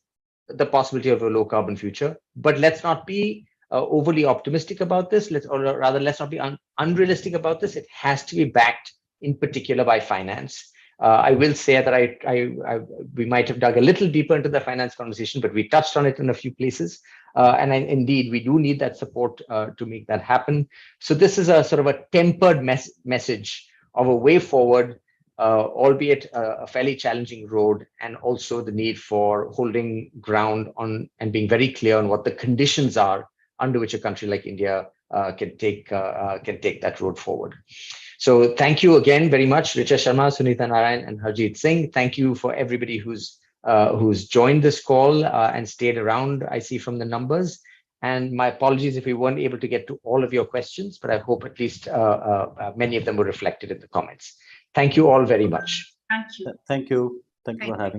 Speaker 1: the possibility of a low carbon future. But let's not be overly optimistic about this. Let's not be unrealistic about this. It has to be backed in particular by finance. I will say that we might have dug a little deeper into the finance conversation, but we touched on it in a few places. And indeed, we do need that support to make that happen. So this is a sort of a tempered message of a way forward, albeit a fairly challenging road, and also the need for holding ground on and being very clear on what the conditions are under which a country like India can take that road forward. So thank you again very much, Richa Sharma, Sunita Narayan, and Harjeet Singh. Thank you for everybody who's joined this call and stayed around, I see from the numbers. And my apologies if we weren't able to get to all of your questions, but I hope at least many of them were reflected in the comments. Thank you all very much.
Speaker 2: Thank you.
Speaker 4: Thank you. Thank you for having